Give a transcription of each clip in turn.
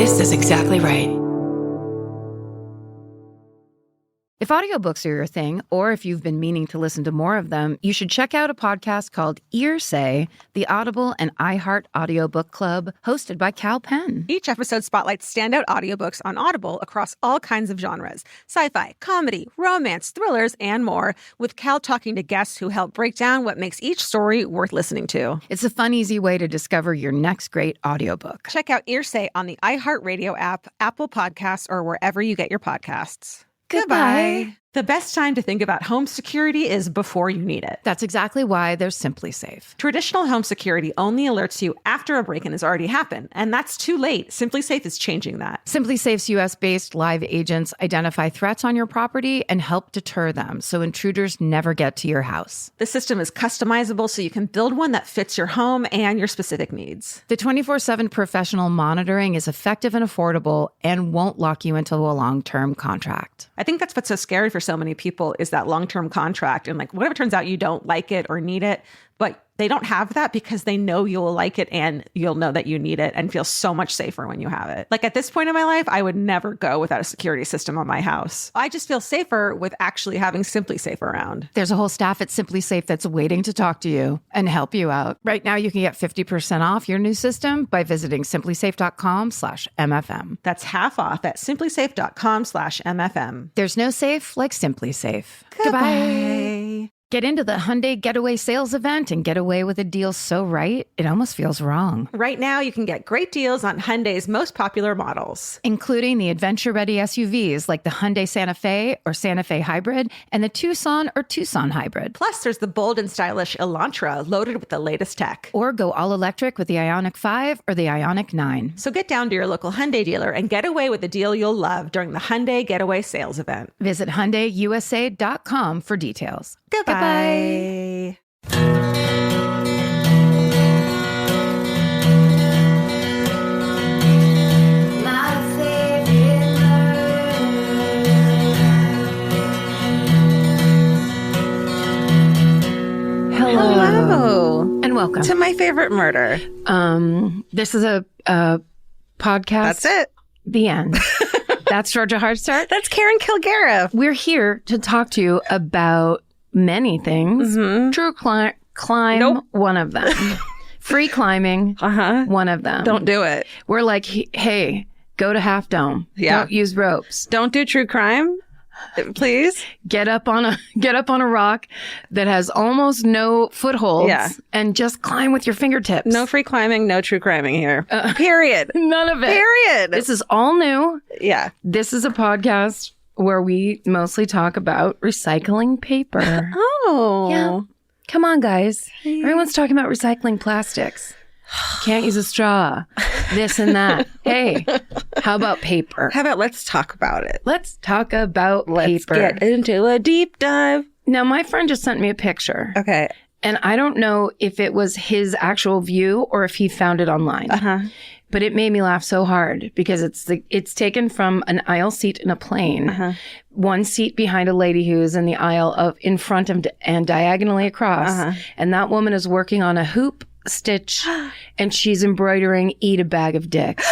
This is exactly right. If audiobooks are your thing, or if you've been meaning to listen to more of them, you should check out a podcast called Earsay, the Audible and iHeart Audiobook Club, hosted by Cal Penn. Each episode spotlights standout audiobooks on Audible across all kinds of genres. Sci-fi, comedy, romance, thrillers, and more, with Cal talking to guests who help break down what makes each story worth listening to. It's a fun, easy way to discover your next great audiobook. Check out Earsay on the iHeartRadio app, Apple Podcasts, or wherever you get your podcasts. Goodbye. The best time to think about home security is before you need it. That's exactly why there's Simply Safe. Traditional home security only alerts you after a break-in has already happened, and that's too late. Simply Safe is changing that. Simply Safe's U.S.-based live agents identify threats on your property and help deter them so intruders never get to your house. The system is customizable so you can build one that fits your home and your specific needs. The 24/7 professional monitoring is effective and affordable and won't lock you into a long-term contract. I think that's what's so scary for so many people is that long-term contract. And like, what if it turns out you don't like it or need it, but they don't have that because they know you'll like it and you'll know that you need it and feel so much safer when you have it. Like at this point in my life, I would never go without a security system on my house. I just feel safer with actually having Simply Safe around. There's a whole staff at Simply Safe that's waiting to talk to you and help you out. Right now, you can get 50% off your new system by visiting simplysafe.com/MFM. That's half off at simplysafe.com/MFM. There's no safe like Simply Safe. Goodbye. Get into the Hyundai Getaway Sales Event and get away with a deal so right, it almost feels wrong. Right now, you can get great deals on Hyundai's most popular models, including the adventure-ready SUVs like the Hyundai Santa Fe or Santa Fe Hybrid and the Tucson or Tucson Hybrid. Plus, there's the bold and stylish Elantra loaded with the latest tech. Or go all-electric with the Ioniq 5 or the Ioniq 9. So get down to your local Hyundai dealer and get away with a deal you'll love during the Hyundai Getaway Sales Event. Visit HyundaiUSA.com for details. Goodbye. Hello. And welcome to my favorite murder. This is a podcast. That's it. The end. That's Georgia Hardstark. That's Karen Kilgariff. We're here to talk to you about many things. Mm-hmm. True climb, nope. One of them. Free climbing, one of them. Don't do it. We're like, hey, go to Half Dome. Yeah. Don't use ropes. Don't do true crime, please. Get up on a rock that has almost no footholds and just climb with your fingertips. No free climbing, no true criming here. Period. None of it. Period. This is all new. Yeah. This is a podcast where we mostly talk about recycling paper. Oh. Yeah. Come on, guys. Everyone's talking about recycling plastics. Can't use a straw. This and that. Hey, how about paper? How about let's talk about it? Let's talk about paper. Let's get into a deep dive. Now, my friend just sent me a picture. Okay. And I don't know if it was his actual view or if he found it online. But it made me laugh so hard because it's taken from an aisle seat in a plane. One seat behind a lady who is in the aisle in front of and diagonally across. And that woman is working on a hoop stitch and she's embroidering "Eat a Bag of Dicks."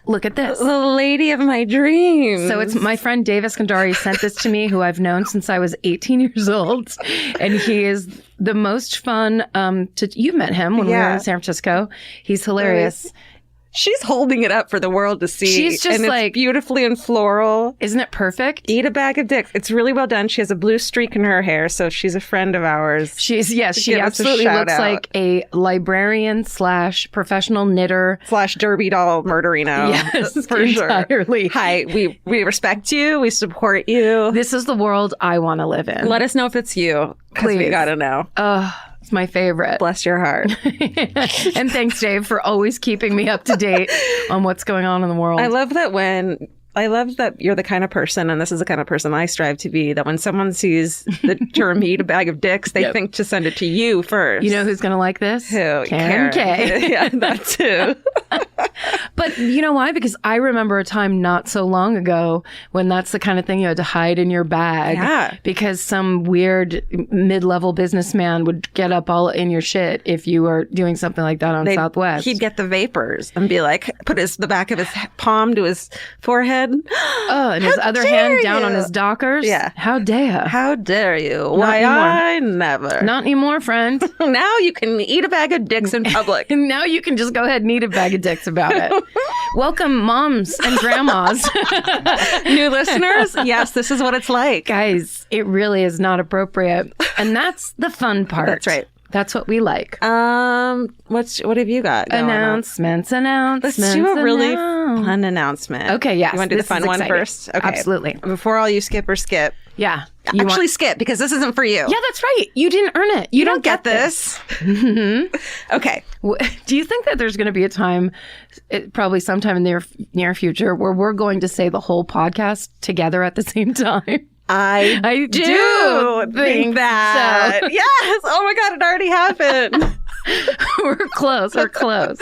Look at this. The lady of my dreams. So it's my friend Dave Eskandari sent this to me, who I've known since I was 18 years old. And he is the most fun. You met him when we were in San Francisco. He's hilarious. She's holding it up for the world to see. She's just and like... it's beautifully and floral. Isn't it perfect? Eat a Bag of Dicks. It's really well done. She has a blue streak in her hair, so she's a friend of ours. She absolutely looks like a librarian / professional knitter / Derby doll murderino. Yes, for entirely. Sure. Hi, we respect you. We support you. This is the world I want to live in. Let us know if it's you, because we got to know. It's my favorite. Bless your heart. And thanks, Dave, for always keeping me up to date on what's going on in the world. I love that you're the kind of person, and this is the kind of person I strive to be, that when someone sees the term "Eat a Bag of Dicks," they think to send it to you first. You know who's going to like this? Who? Karen K. Yeah, that too. But you know why? Because I remember a time not so long ago when that's the kind of thing you had to hide in your bag. Yeah. Because some weird mid-level businessman would get up all in your shit if you were doing something like that on Southwest. He'd get the vapors and be like, put the back of his palm to his forehead. Oh, and his other hand down on his dockers? Yeah. How dare? How dare you? Why, anymore. I never. Not anymore, friend. Now you can eat a bag of dicks in public. And now you can just go ahead and eat a bag of dicks about it. Welcome, moms and grandmas. New listeners? Yes, this is what it's like. Guys, it really is not appropriate. And that's the fun part. That's right. That's what we like. What have you got going on? Announcements. Let's do a really fun announcement. Okay, yes. You want to do the fun one first? Okay. Absolutely. Before all you skip or skip. Yeah. Actually skip, because this isn't for you. Yeah, that's right. You didn't earn it. You don't get this. Okay. Do you think that there's going to be a time, probably sometime in the near future, where we're going to say the whole podcast together at the same time? I do think that. So. Yes. Oh my God, it already happened. We're close. We're close.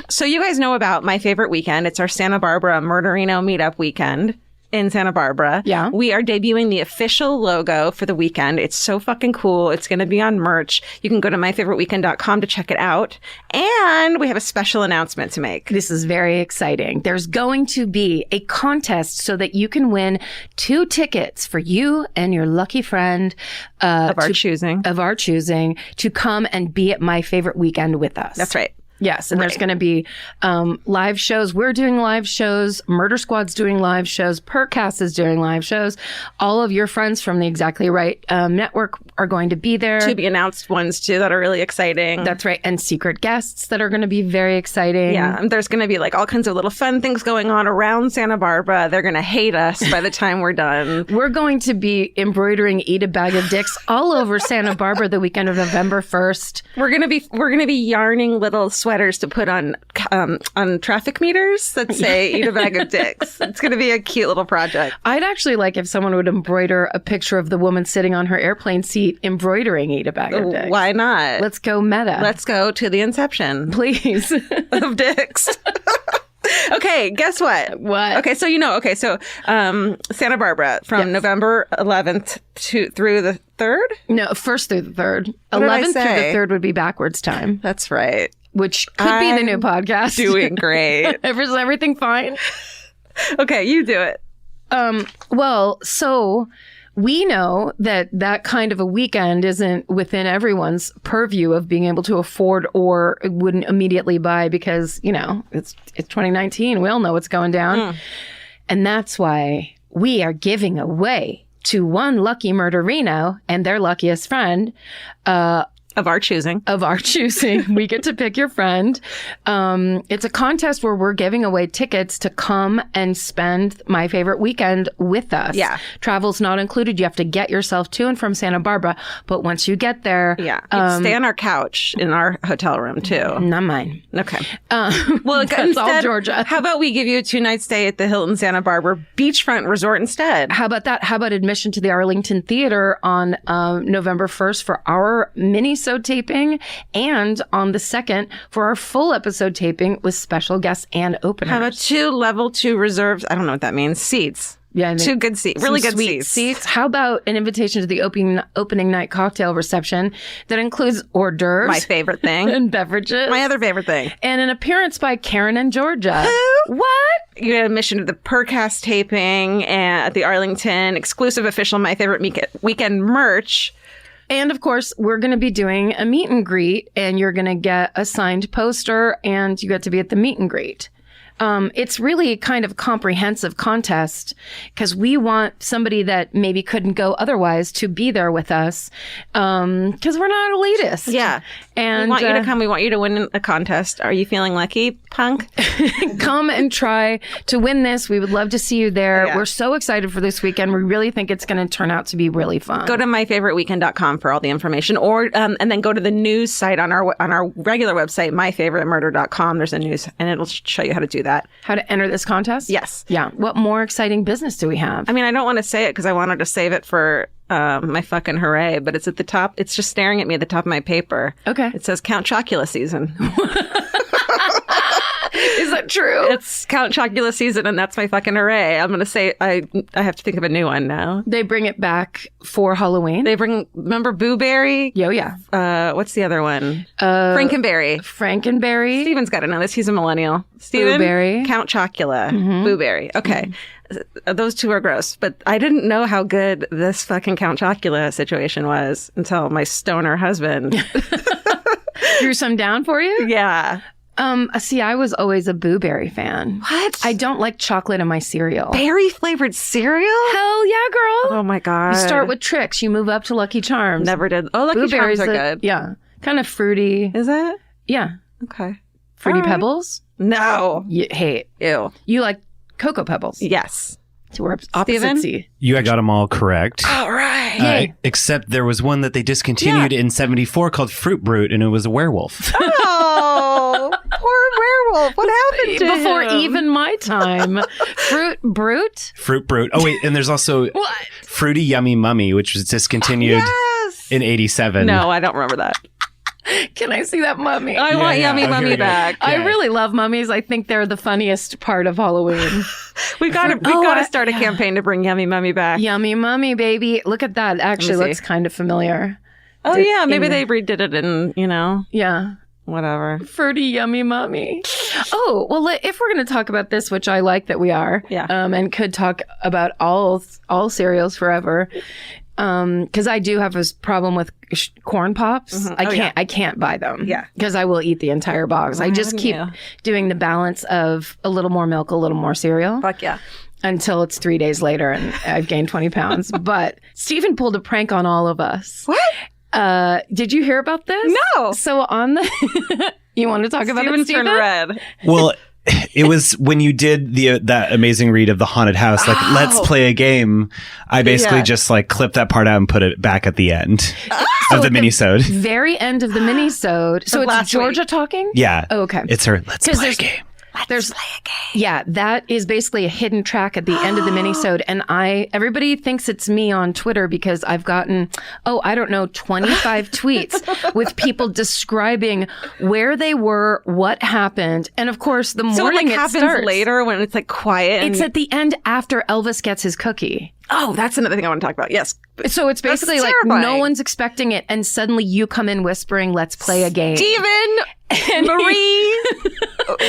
So you guys know about my favorite weekend. It's our Santa Barbara Murderino meetup weekend in Santa Barbara. Yeah. We are debuting the official logo for the weekend. It's so fucking cool. It's going to be on merch. You can go to myfavoriteweekend.com to check it out. And we have a special announcement to make. This is very exciting. There's going to be a contest so that you can win 2 tickets for you and your lucky friend of our choosing to come and be at My Favorite Weekend with us. That's right. Yes, and there's going to be live shows. We're doing live shows. Murder Squad's doing live shows. Percast is doing live shows. All of your friends from the Exactly Right network are going to be there. To be announced ones, too, that are really exciting. That's right. And secret guests that are going to be very exciting. Yeah, and there's going to be like all kinds of little fun things going on around Santa Barbara. They're going to hate us by the time we're done. We're going to be embroidering Eat a Bag of Dicks all over Santa Barbara the weekend of November 1st. We're going to be yarning little sweaters to put on traffic meters that say "Eat a bag of dicks." It's going to be a cute little project. I'd actually like if someone would embroider a picture of the woman sitting on her airplane seat embroidering "Eat a bag of dicks." Why not? Let's go meta. Let's go to the inception, please, of dicks. Okay, guess what? What? Okay, so Santa Barbara from November 11th through the 3rd? No, 1st through the 3rd. 11th through the 3rd would be backwards time. That's right. Which could be the new podcast. Doing great. Is everything fine? Okay, you do it. Well, so we know that kind of a weekend isn't within everyone's purview of being able to afford or wouldn't immediately buy because, it's 2019. We all know what's going down. And that's why we are giving away to one lucky murderino and their luckiest friend, of our choosing. We get to pick your friend. It's a contest where we're giving away tickets to come and spend My Favorite Weekend with us. Yeah. Travel's not included. You have to get yourself to and from Santa Barbara. But once you get there... Yeah. You can stay on our couch in our hotel room, too. Not mine. Okay. Well, that's all Georgia. How about we give you a 2-night stay at the Hilton Santa Barbara Beachfront Resort instead? How about that? How about admission to the Arlington Theater on November 1st for our mini-sode taping, and on the 2nd for our full episode taping with special guests and openers. How about 2 level 2 reserves? I don't know what that means. Seats. Yeah, 2 good seats. Really good seats. How about an invitation to the opening night cocktail reception that includes hors d'oeuvres, my favorite thing, and beverages, my other favorite thing, and an appearance by Karen and Georgia. Who? What? You get admission to the Percast taping at the Arlington, exclusive official My Favorite Weekend merch. And of course, we're going to be doing a meet and greet, and you're going to get a signed poster, and you get to be at the meet and greet. It's really kind of a comprehensive contest because we want somebody that maybe couldn't go otherwise to be there with us because we're not elitist. Yeah. And we want you to come. We want you to win a contest. Are you feeling lucky, punk? Come and try to win this. We would love to see you there. Yeah. We're so excited for this weekend. We really think it's going to turn out to be really fun. Go to myfavoriteweekend.com for all the information, or and then go to the news site on our regular website, myfavoritemurder.com. There's a news, and it'll show you how to do that. How to enter this contest? Yes. Yeah. What more exciting business do we have? I mean, I don't want to say it because I wanted to save it for my fucking hooray, but it's at the top. It's just staring at me at the top of my paper. Okay. It says Count Chocula season. true. It's Count Chocula season, and that's my fucking array. I'm gonna say I have to think of a new one now. They bring it back for Halloween. Remember Boo Berry? Yo, yeah. What's the other one? Frankenberry. Frankenberry. Steven's got to know this. He's a millennial. Steven? Boo Berry. Count Chocula. Boo Berry. Okay. Those two are gross, but I didn't know how good this fucking Count Chocula situation was until my stoner husband Threw some down for you? Yeah. See, I was always a Boo Berry fan. What? I don't like chocolate in my cereal. Berry flavored cereal? Hell yeah, girl. Oh my God. You start with Trix, you move up to Lucky Charms. Never did. Oh, Lucky Charms are good. Yeah. Kind of fruity. Is it? Yeah. Okay. Fruity All right. Pebbles? No. You hate. Ew. You like Cocoa Pebbles. Yes. So we're opposite C. You got them all correct. All right. Yay. Except there was one that they discontinued in 74 called Fruit Brute, and it was a werewolf. Oh, poor werewolf. What happened to Before him? even my time. Fruit Brute? Fruit Brute. Oh, wait, and there's also What? Fruity Yummy Mummy, which was discontinued Yes. in 87. No, I don't remember that. Can I see that mummy? I want yeah. Yummy Oh, here Mummy we go. back. Yeah. I really love mummies. I think they're the funniest part of Halloween. We've got to start a campaign to bring Yummy Mummy back. Yummy mummy, baby. Look at that. Actually see. looks kind of familiar. Oh yeah, maybe they redid it in, Yeah. whatever. Fruity yummy mummy. Oh, well, if we're going to talk about this, which I like that we are, Yeah. and could talk about all cereals forever, because I do have this problem with corn pops. I can't buy them. Yeah. Because I will eat the entire box. I just haven't keep you? doing the balance of a little more milk, a little more cereal. Fuck yeah. Until it's 3 days later and I've gained 20 pounds. But Stephen pulled a prank on all of us. What? Did you hear about this? No. So on the... You want to talk about it, Steven Stephen? turned red. Well, it was when you did that amazing read of the haunted house, like, let's play a game. I basically just like clipped that part out and put it back at the end of the minisode. Very end of the minisode. So it's last Georgia week. talking? Yeah. Oh, okay. It's her, let's 'Cause play a there's- game. There's play a game. Yeah, that is basically a hidden track at the end of the minisode, and everybody thinks it's me on Twitter because I've gotten 25 tweets with people describing where they were, what happened, and of course the So morning it happens starts. later when it's like quiet. And, It's at the end after Elvis gets his cookie. oh, that's another thing I want to talk about. Yes. So it's basically like terrifying. no one's expecting it, and suddenly you come in whispering, "Let's play a game." Steven, Marie,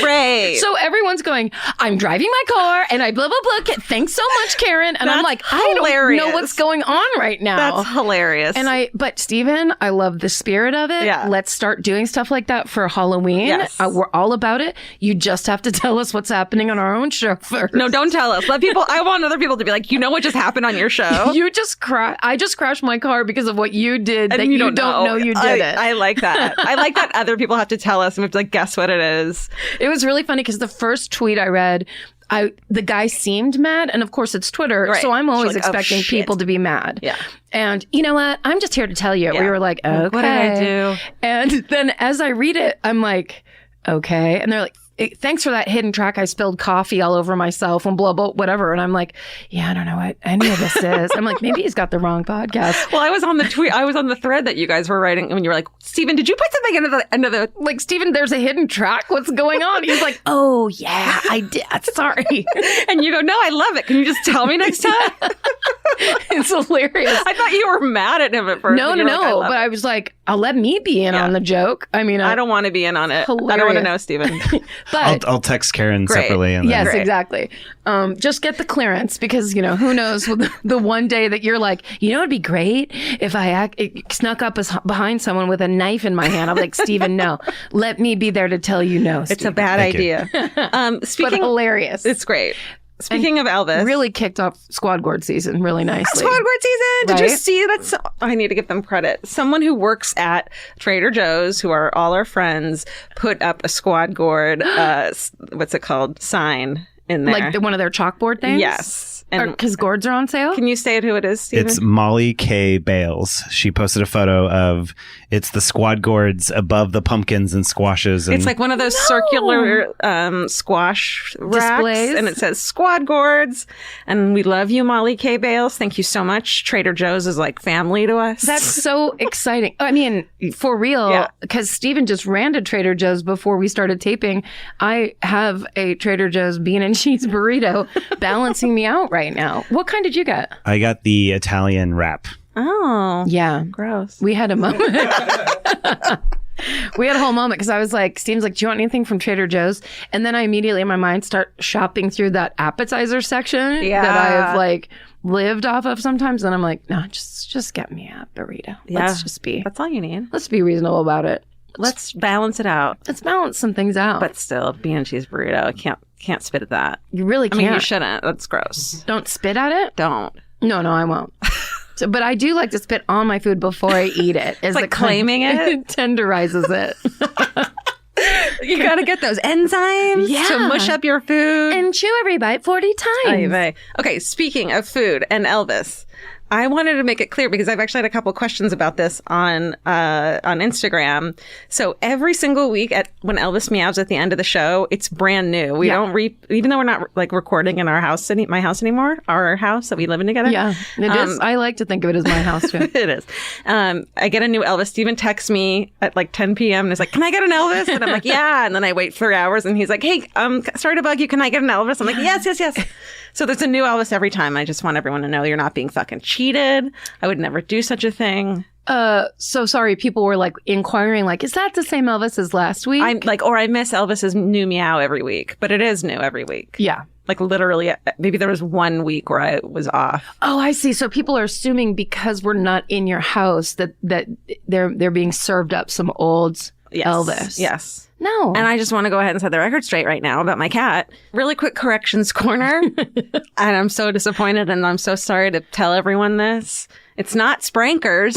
Ray. So everyone's going, I'm driving my car and I blah, blah, blah. Thanks so much, Karen. And I'm That's like, I don't hilarious. know what's going on right now. That's hilarious. But Steven, I love the spirit of it. Yeah. Let's start doing stuff like that for Halloween. Yes. We're all about it. You just have to tell us what's happening on our own show first. No, don't tell us. Let people. I want other people to be like, you know what just happened on your show. You just I just crashed my car because of what you did that you don't know you did it. I like that. I like that other people have to tell us and we have to like guess what it is. It was really funny because the first tweet I read, the guy seemed mad, and of course it's Twitter, Right. so I'm always She's like, oh, expecting shit. people to be mad. Yeah. And you know what? I'm just here to tell you. Yeah. We were like, okay. What did I do? And then as I read it, I'm like, okay. And they're like, thanks for that hidden track. I spilled coffee all over myself and blah, blah, whatever. And I'm like, yeah, I don't know what any of this is. I'm like, maybe he's got the wrong podcast. Well, I was on the tweet. I was on the thread that you guys were writing when you were like, Steven, did you put something into the end of the? Like, Steven, there's a hidden track. What's going on? He's like, oh, yeah, I did. Sorry. And you go, no, I love it. Can you just tell me next time? It's hilarious. I thought you were mad at him at first. No. Like, But I was like, I'll let me be in on the joke. I mean, I don't want to be in on it. I don't want to Hilarious. know, Steven. But I'll text Karen Great. separately. And yes, then, exactly. Just get the clearance because, who knows the one day that you're like, it'd be great if I snuck up behind someone with a knife in my hand. I'm like, Steven, no. Let me be there to tell you no, It's a Steven. bad Thank you. idea. But Speaking, hilarious. it's great. Speaking of Elvis, Really kicked off Squad Guard season really nicely. Squad Guard season. Did you Right? see that? I need to give them credit. Someone who works at Trader Joe's, who are all our friends, put up a Squad Guard, what's it called, sign in there. Like one of their chalkboard things? Yes. And because gourds are on sale? can you say who it is, Stephen? It's Molly K. Bales. She posted a photo of it's the squad gourds above the pumpkins and squashes. And It's like one of those circular squash racks, Displays. and it says Squad Gourds. And we love you, Molly K. Bales. Thank you so much. Trader Joe's is like family to us. That's so exciting. I mean, for real, Yeah. because Steven just ran to Trader Joe's before we started taping. I have a Trader Joe's bean and cheese burrito balancing me out right now. What kind did you get? I got the Italian wrap. Oh, Yeah. gross. We had a moment. We had a whole moment because I was like, Steve's like, do you want anything from Trader Joe's? And then I immediately in my mind start shopping through that appetizer section that I have like lived off of sometimes. And I'm like, no, just get me a burrito. Yeah. That's all you need. Let's be reasonable about it. Let's balance it out. Let's balance some things out. But still, bean and cheese burrito. I can't spit at that. You really I can't. mean, you shouldn't. That's gross. Don't spit at it? Don't. No, I won't. But I do like to spit on my food before I eat it. It's like claiming it. It tenderizes it. You got to get those enzymes to mush up your food. And chew every bite 40 times. Ay, vey. Okay, speaking of food and Elvis, I wanted to make it clear because I've actually had a couple of questions about this on Instagram. So every single week when Elvis meows at the end of the show, it's brand new. We don't even though we're not like recording in our house, my house anymore, our house that we live in together. Yeah, it is. I like to think of it as my house too. It is. I get a new Elvis. Steven texts me at like 10 p.m. and is like, "Can I get an Elvis?" And I'm like, "Yeah." And then I wait 3 hours and he's like, "Hey, sorry to bug you. Can I get an Elvis?" I'm like, "Yes." So there's a new Elvis every time. I just want everyone to know you're not being fucking cheated. I would never do such a thing. So sorry, people were like inquiring, like, is that the same Elvis as last week? I'm like, or I miss Elvis's new meow every week, but it is new every week. Yeah. Like literally, maybe there was 1 week where I was off. Oh, I see. So people are assuming because we're not in your house that they're being served up some old Elvis. Yes. No. And I just want to go ahead and set the record straight right now about my cat. Really quick corrections corner. And I'm so disappointed and I'm so sorry to tell everyone this. It's not Sprankers.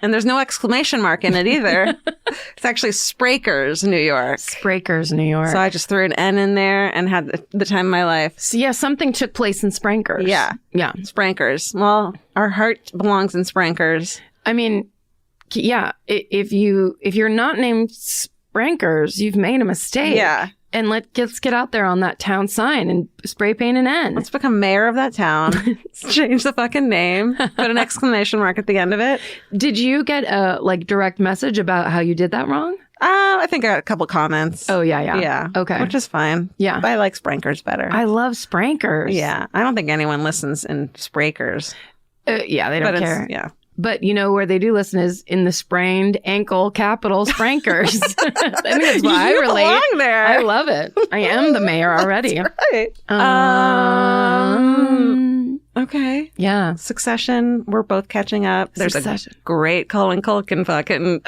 And there's no exclamation mark in it either. It's actually Sprakers, New York. Sprakers, New York. So I just threw an N in there and had the time of my life. So yeah, something took place in Sprankers. Yeah. Yeah. Sprankers. Well, our heart belongs in Sprankers. I mean, yeah, if you're not named Sprankers, you've made a mistake. Yeah. And let's get out there on that town sign and spray paint an N. Let's become mayor of that town. Change the fucking name. Put an exclamation mark at the end of it. Did you get a direct message about how you did that wrong? I think I got a couple comments. Oh, yeah. Yeah. Okay. Which is fine. Yeah. But I like Sprankers better. I love Sprankers. Yeah. I don't think anyone listens in Sprakers. Yeah, they don't care. Yeah. But you know where they do listen is in the sprained ankle capital Sprankers. I think that's why I relate. Belong there. I love it. I am the mayor already. Right. Okay. Yeah. Succession. We're both catching up. There's Succession. a great Colin Culkin fucking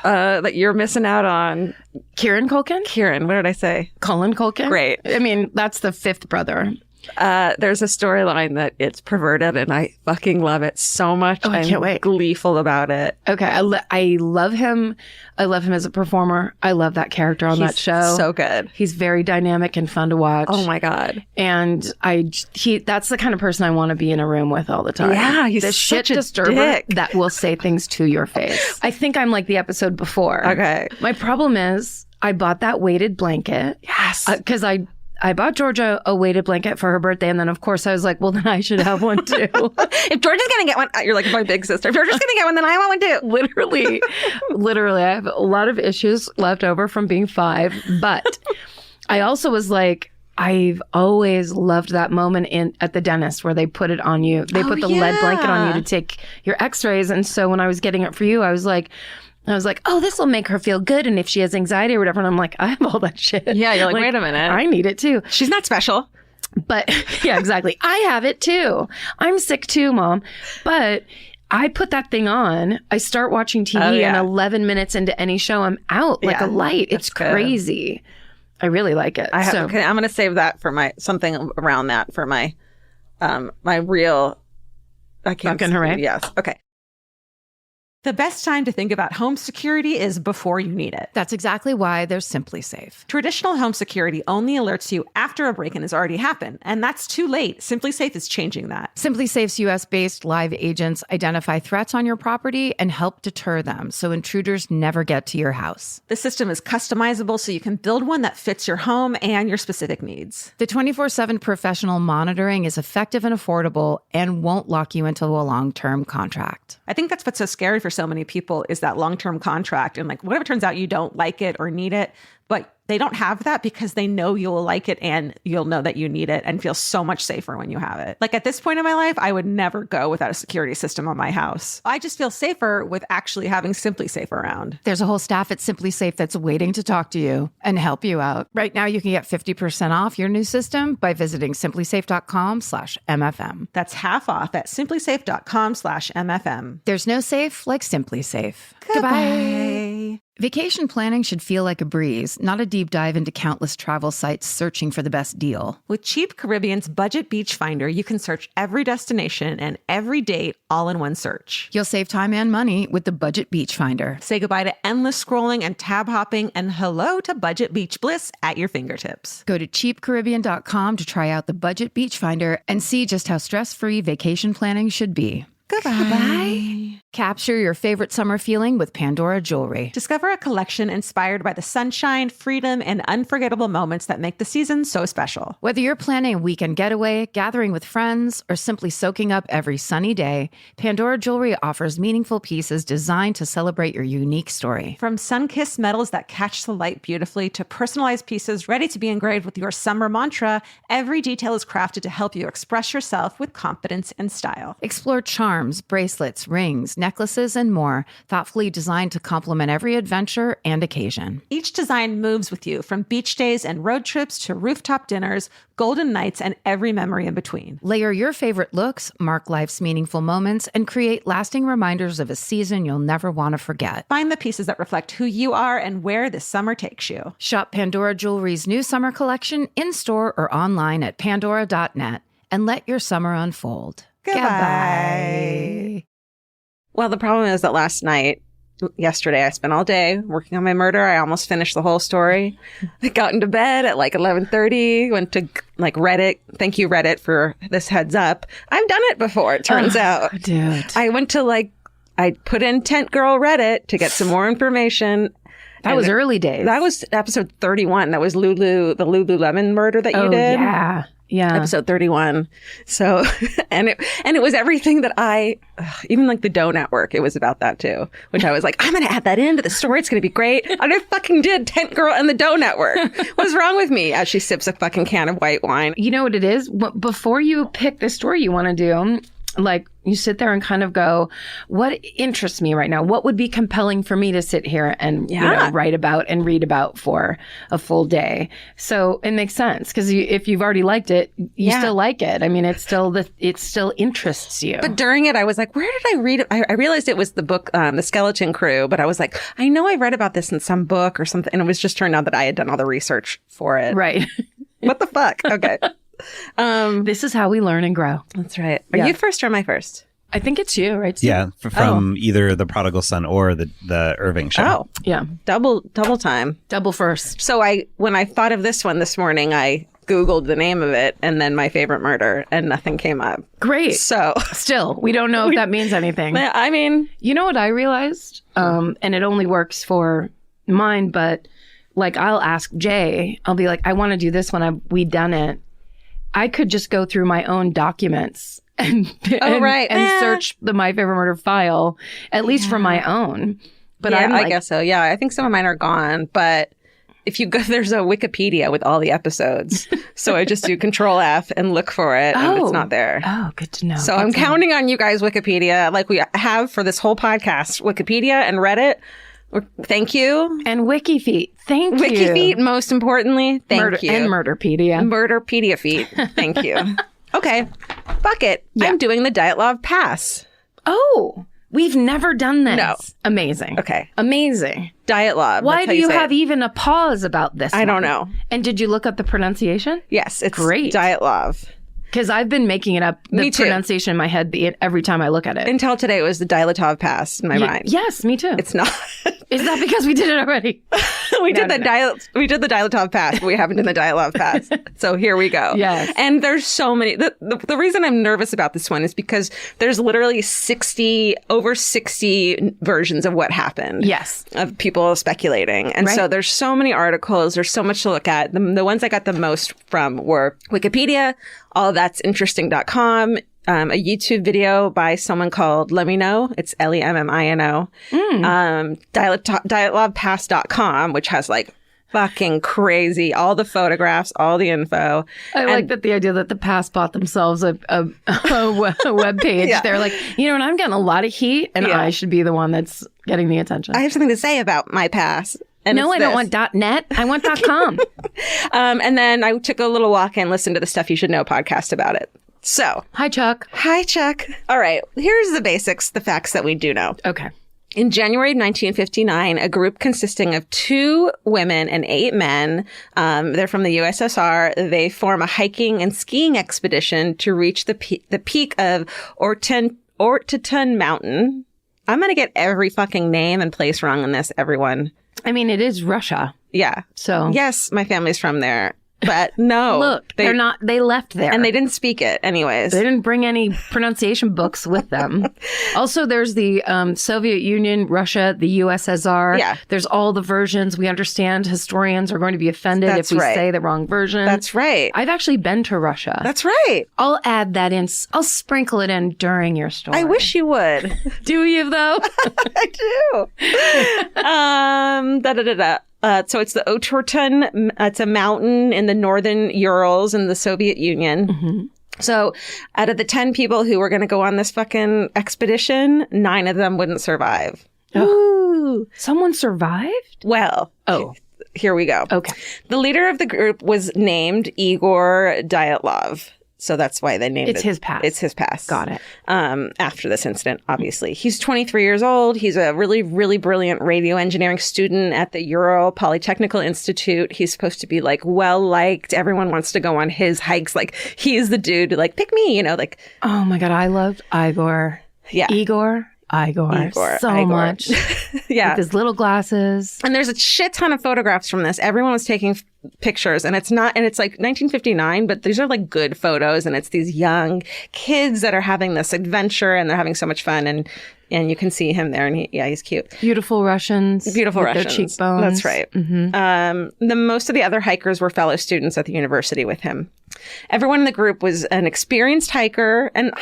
that you're missing out on. Kieran Culkin? Kieran. What did I say? Colin Culkin? Great. I mean, that's the fifth brother. There's a storyline that it's perverted and I fucking love it so much. Oh, I can't wait. Gleeful about it. Okay. I love him. I love him as a performer. I love that character on that show. So good. He's very dynamic and fun to watch. Oh my God. And that's the kind of person I want to be in a room with all the time. Yeah, he's the such shit a disturber dick. that will say things to your face. I think I'm like the episode before. Okay. My problem is I bought that weighted blanket. Yes. Because I bought Georgia a weighted blanket for her birthday. And then, of course, I was like, well, then I should have one too. If Georgia's going to get one, you're like my big sister. If Georgia's going to get one, then I want one too. Literally, I have a lot of issues left over from being 5. But I also was like, I've always loved that moment at the dentist where they put it on you. They put the lead blanket on you to take your x-rays. And so when I was getting it for you, I was like, oh, this will make her feel good. And if she has anxiety or whatever, and I'm like, I have all that shit. Yeah, you're like, wait a minute. I need it too. She's not special. But yeah, exactly. I have it too. I'm sick too, Mom. But I put that thing on. I start watching TV and 11 minutes into any show, I'm out like a light. It's crazy. I really like it. Okay, I'm going to save that for something around that for my real. I can't. Fucking hooray. Yes. Okay. The best time to think about home security is before you need it. That's exactly why there's Simply Safe. Traditional home security only alerts you after a break-in has already happened, and that's too late. Simply Safe is changing that. Simply Safe's US-based live agents identify threats on your property and help deter them so intruders never get to your house. The system is customizable so you can build one that fits your home and your specific needs. The 24/7 professional monitoring is effective and affordable and won't lock you into a long-term contract. I think that's what's so scary for so many people is that long-term contract. And like, whatever turns out you don't like it or need it, but they don't have that because they know you'll like it and you'll know that you need it and feel so much safer when you have it. Like at this point in my life, I would never go without a security system on my house. I just feel safer with actually having Simply Safe around. There's a whole staff at Simply Safe that's waiting to talk to you and help you out. Right now, you can get 50% off your new system by visiting simplysafe.com/MFM. That's half off at simplysafe.com/MFM. There's no safe like Simply Safe. Goodbye. Vacation planning should feel like a breeze, not a deep dive into countless travel sites searching for the best deal. With Cheap Caribbean's Budget Beach Finder, you can search every destination and every date all in one search. You'll save time and money with the Budget Beach Finder. Say goodbye to endless scrolling and tab hopping and hello to Budget Beach Bliss at your fingertips. Go to cheapcaribbean.com to try out the Budget Beach Finder and see just how stress-free vacation planning should be. Goodbye. Capture your favorite summer feeling with Pandora Jewelry. Discover a collection inspired by the sunshine, freedom, and unforgettable moments that make the season so special. Whether you're planning a weekend getaway, gathering with friends, or simply soaking up every sunny day, Pandora Jewelry offers meaningful pieces designed to celebrate your unique story. From sun-kissed metals that catch the light beautifully to personalized pieces ready to be engraved with your summer mantra, every detail is crafted to help you express yourself with confidence and style. Explore charms, bracelets, rings, necklaces, and more, thoughtfully designed to complement every adventure and occasion. Each design moves with you, from beach days and road trips to rooftop dinners, golden nights, and every memory in between. Layer your favorite looks, mark life's meaningful moments, and create lasting reminders of a season you'll never want to forget. Find the pieces that reflect who you are and where this summer takes you. Shop Pandora Jewelry's new summer collection in-store or online at pandora.net and let your summer unfold. Goodbye. Well, the problem is that yesterday, I spent all day working on my murder. I almost finished the whole story. I got into bed at like 11:30, went to like Reddit. Thank you, Reddit, for this heads up. I've done it before, it turns out. Dude. I went to I put in Tent Girl Reddit to get some more information. That was early days. That was episode 31. That was the Lululemon murder that you did. Yeah. Yeah. Episode 31. So, and it was everything that even like the Dough Network, it was about that too, which I was like, I'm going to add that into the story. It's going to be great. And I fucking did Tent Girl and the Dough Network. What's wrong with me? As she sips a fucking can of white wine. You know what it is? Before you pick the story you want to do, like you sit there and kind of go, what interests me right now? What would be compelling for me to sit here and write about and read about for a full day? So it makes sense because if you've already liked it, you still like it. I mean, it still interests you. But during it, I was like, where did I read it? I realized it was the book, The Skeleton Crew, but I was like, I know I read about this in some book or something. And it was just turned out that I had done all the research for it. Right. What the fuck? Okay. This is how we learn and grow. That's right. Are you first or am I first? I think it's you, right, Steve? Yeah, from either The Prodigal Son or the Irving Show. Oh, yeah. Double time. Double first. So when I thought of this one this morning, I Googled the name of it and then my favorite murder and nothing came up. Great. So still, we don't know if that means anything. I mean, you know what I realized? And it only works for mine, but like I'll ask Jay, I'll be like, I want to do this when we've done it. I could just go through my own documents and search the My Favorite Murder file, at least for my own. But I guess so. Yeah, I think some of mine are gone. But if you go, there's a Wikipedia with all the episodes. So I just do Control F and look for it, and it's not there. Oh, good to know. So I'm counting on you guys, Wikipedia, like we have for this whole podcast. Wikipedia and Reddit. Thank you. And WikiFeet. Thank you. WikiFeet, most importantly. Thank you. And Murderpedia. Murderpedia feet. Thank you. Okay. Fuck it. Yeah. I'm doing the Dyatlov Pass. Oh, we've never done this. No. Amazing. Okay. Amazing. Dyatlov. Why do you have even a pause about this? I don't know. And did you look up the pronunciation? Yes. It's great. Dyatlov. Because I've been making it up, the Me too. pronunciation in my head every time I look at it. Until today, it was the Dyatlov Pass in my mind. Yes, me too. It's not. Is that because we did it already? we did the Dyatlov Pass, but we haven't done the Dyatlov Pass. So here we go. Yes. And there's so many. The reason I'm nervous about this one is because there's literally over 60 versions of what happened. Yes. Of people speculating. And so there's so many articles. There's so much to look at. The ones I got the most from were Wikipedia, allthat'sinteresting.com, a YouTube video by someone called Let Me Know. It's Lemino. Dyatlovpass.com, which has like fucking crazy, all the photographs, all the info. I like that the idea that the Pass bought themselves a web page. Yeah. They're like, and I'm getting a lot of heat, and I should be the one that's getting the attention. I have something to say about my pass. And no, I don't want .net. I want .com. And then I took a little walk and listened to the Stuff You Should Know podcast about it. So. Hi, Chuck. Hi, Chuck. All right. Here's the basics, the facts that we do know. Okay. In January 1959, a group consisting of 2 women and 8 men, they're from the USSR, they form a hiking and skiing expedition to reach the peak of Ortiton Mountain. I'm going to get every fucking name and place wrong on this, everyone. I mean, it is Russia. Yeah. So. Yes, my family's from there. But no. Look, they're not, they left there. And they didn't speak it anyways. They didn't bring any pronunciation books with them. Also, there's the Soviet Union, Russia, the USSR. Yeah. There's all the versions. We understand historians are going to be offended if we say the wrong version. That's right. I've actually been to Russia. That's right. I'll add that in. I'll sprinkle it in during your story. I wish you would. Do you, though? I do. So it's the Otorten. It's a mountain in the northern Urals in the Soviet Union. Mm-hmm. So out of the 10 people who were going to go on this fucking expedition, 9 of them wouldn't survive. Ooh. Someone survived? Well, here we go. Okay. The leader of the group was named Igor Dyatlov. So that's why they named it. It's his pass. It's his pass. Got it. After this incident, obviously. He's 23 years old. He's a really, really brilliant radio engineering student at the Ural Polytechnical Institute. He's supposed to be like well-liked. Everyone wants to go on his hikes. Like he's the dude to like, pick me, like. Oh my God. I loved Igor. Yeah. Igor so much. Yeah. With his little glasses. And there's a shit ton of photographs from this. Everyone was taking pictures, and it's like 1959, but these are like good photos, and it's these young kids that are having this adventure, and they're having so much fun, and you can see him there, and he's cute. Beautiful Russians. Beautiful with Russians. Their cheekbones. That's right. Mm-hmm. The most of the other hikers were fellow students at the university with him. Everyone in the group was an experienced hiker, and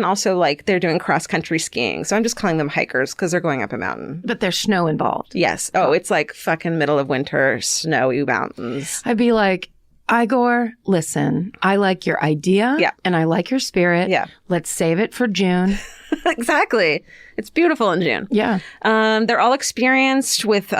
also like they're doing cross-country skiing. So I'm just calling them hikers because they're going up a mountain. But there's snow involved. Yes. Oh, it's like fucking middle of winter, snowy mountains. I'd be like, Igor, listen, I like your idea. Yeah. And I like your spirit. Yeah. Let's save it for June. Exactly. It's beautiful in June. Yeah. They're all experienced with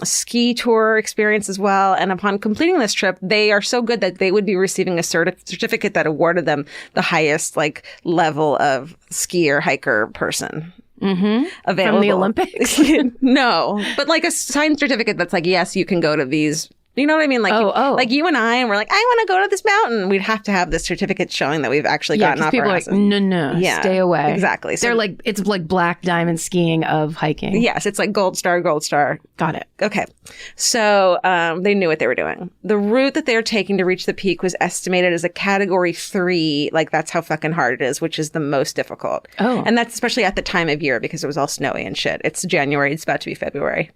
ski tour experience as well. And upon completing this trip, they are so good that they would be receiving a certificate that awarded them the highest like level of skier hiker person. Mm-hmm. Available. From the Olympics? No, but like a signed certificate that's like, yes, you can go to these. You know what I mean? Like, like you and we're like, I want to go to this mountain. We'd have to have this certificate showing that we've actually gotten off people our are asses. like, no, stay away. Exactly. So they're like, it's like black diamond skiing of hiking. Yes, it's like gold star. Got it. Okay. So they knew what they were doing. The route that they were taking to reach the peak was estimated as a category 3. Like that's how fucking hard it is, which is the most difficult. Oh. And that's especially at the time of year because it was all snowy and shit. It's January. It's about to be February.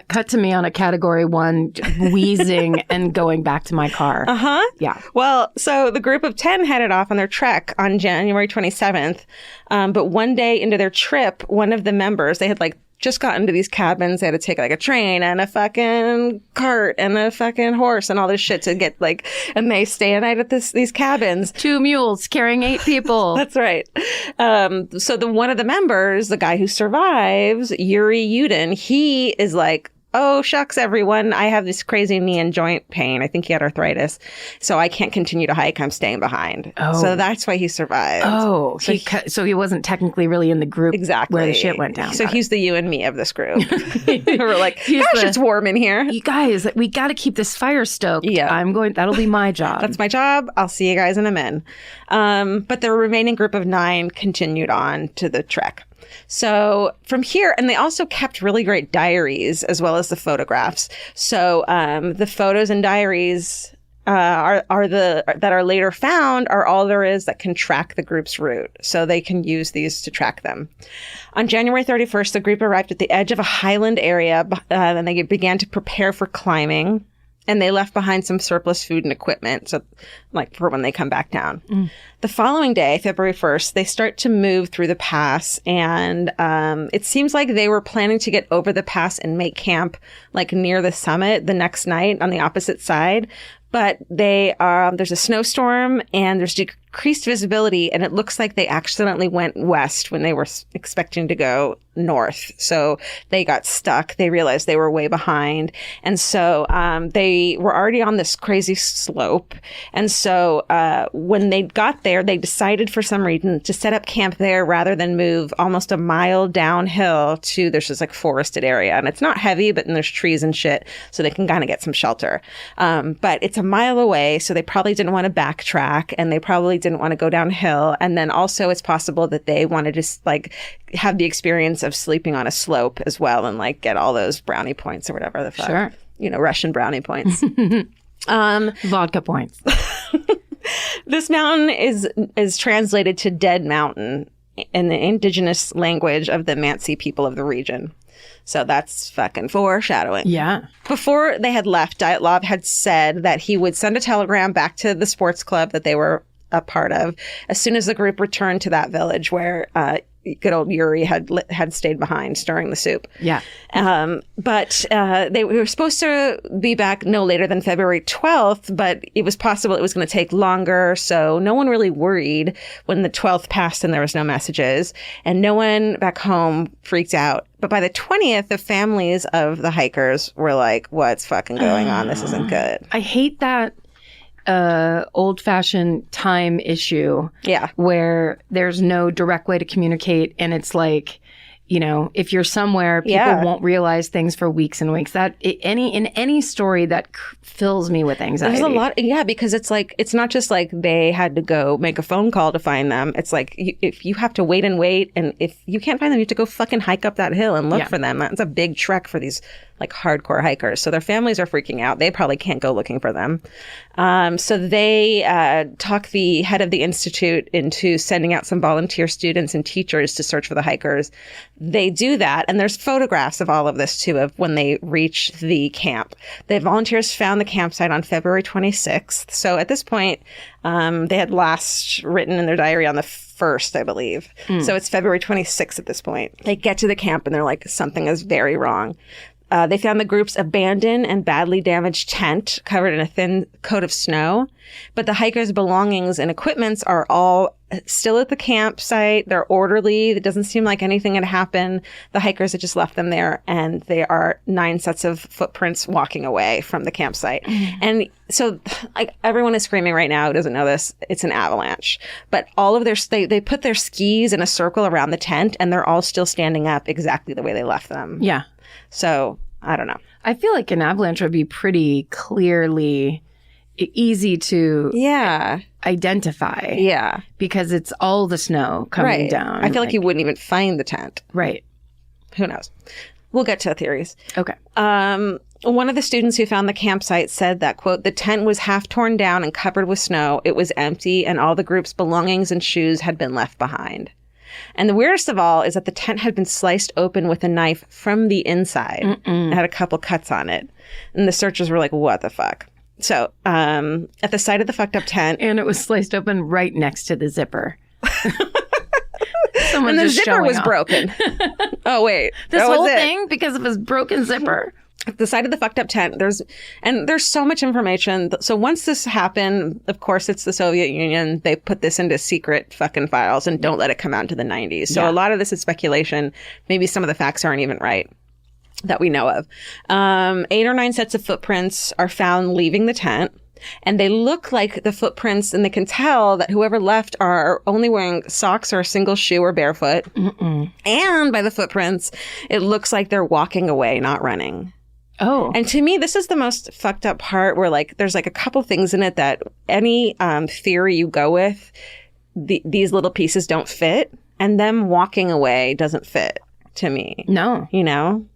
Cut to me on a category 1, wheezing and going back to my car. Uh-huh. Yeah. Well, so the group of 10 headed off on their trek on January 27th. But one day into their trip, one of the members, they had like just gotten to these cabins. They had to take like a train and a fucking cart and a fucking horse and all this shit to get like, and they stay a night at these cabins. 2 mules carrying 8 people. That's right. So one of the members, the guy who survives, Yuri Yudin, he is like, oh, shucks, everyone, I have this crazy knee and joint pain. I think he had arthritis. So I can't continue to hike. I'm staying behind. Oh. So that's why he survived. Oh, so he wasn't technically really in the group exactly where the shit went down. So he's the you and me of this group. We're like, gosh, it's warm in here. You guys, we got to keep this fire stoked. Yeah. That'll be my job. That's my job. I'll see you guys in a min. But the remaining group of 9 continued on to the trek. So from here, and they also kept really great diaries as well as the photographs. So the photos and diaries that are later found are all there is that can track the group's route. So they can use these to track them. On January 31st, the group arrived at the edge of a highland area, and they began to prepare for climbing. And they left behind some surplus food and equipment, so like for when they come back down. The following day, February 1st, they start to move through the pass, and it seems like they were planning to get over the pass and make camp like near the summit the next night on the opposite side. But there's a snowstorm and there's decreased visibility, and it looks like they accidentally went west when they were expecting to go north. So they got stuck. They realized they were way behind. And so they were already on this crazy slope. And so when they got there, they decided for some reason to set up camp there rather than move almost a mile downhill to there's this like forested area. And it's not heavy, but then there's trees and shit, so they can kind of get some shelter. But it's a mile away, so they probably didn't want to backtrack, and they probably didn't want to go downhill. And then also it's possible that they wanted to like have the experience of sleeping on a slope as well and like get all those brownie points or whatever the fuck. Sure. Russian brownie points. Vodka points. This mountain is translated to Dead Mountain in the indigenous language of the Mansi people of the region. So that's fucking foreshadowing. Yeah. Before they had left, Dyatlov had said that he would send a telegram back to the sports club that they were a part of as soon as the group returned to that village where good old Yuri had stayed behind stirring the soup. Yeah. But they were supposed to be back no later than February 12th, but it was possible it was going to take longer. So no one really worried when the 12th passed and there was no messages, and no one back home freaked out. But by the 20th, the families of the hikers were like, what's fucking going on? This isn't good. I hate that old-fashioned time issue. Yeah. Where there's no direct way to communicate, and it's like, if you're somewhere, people won't realize things for weeks and weeks. In any story that fills me with anxiety. There's a lot, because it's like, it's not just like they had to go make a phone call to find them. It's like, if you have to wait, and if you can't find them, you have to go fucking hike up that hill and look for them. That's a big trek for these like hardcore hikers. So their families are freaking out. They probably can't go looking for them. So they talk the head of the institute into sending out some volunteer students and teachers to search for the hikers. They do that, and there's photographs of all of this too, of when they reach the camp. The volunteers found the campsite on February 26th. So at this point, they had last written in their diary on the 1st, I believe. So it's February 26th at this point. They get to the camp and they're like, something is very wrong. They found the group's abandoned and badly damaged tent covered in a thin coat of snow, but the hikers' belongings and equipments are all still at the campsite. They're orderly. It doesn't seem like anything had happened. The hikers had just left them there, and they are 9 sets of footprints walking away from the campsite. And so like everyone is screaming right now who doesn't know this, it's an avalanche. But all of they put their skis in a circle around the tent, and they're all still standing up exactly the way they left them. Yeah. So I don't know. I feel like an avalanche would be pretty clearly easy to identify. Yeah. Because it's all the snow coming down. I feel like you wouldn't even find the tent. Right. Who knows? We'll get to theories. Okay. One of the students who found the campsite said that, quote, the tent was half torn down and covered with snow. It was empty, and all the group's belongings and shoes had been left behind. And the weirdest of all is that the tent had been sliced open with a knife from the inside. It had a couple cuts on it. And the searchers were like, what the fuck? So at the side of the fucked up tent. And it was sliced open right next to the zipper. And the zipper was broken. Oh, wait. This whole thing because of his broken zipper? At the side of the fucked up tent, there's so much information. So once this happened, of course, it's the Soviet Union. They put this into secret fucking files and don't let it come out into the 90s. So a lot of this is speculation. Maybe some of the facts aren't even right. that we know of. 8 or 9 sets of footprints are found leaving the tent. And they look like the footprints, and they can tell that whoever left are only wearing socks or a single shoe or barefoot. And by the footprints, it looks like they're walking away, not running. Oh. And to me, this is the most fucked up part where like there's like a couple things in it that any theory you go with, these little pieces don't fit. And them walking away doesn't fit to me. No. You know?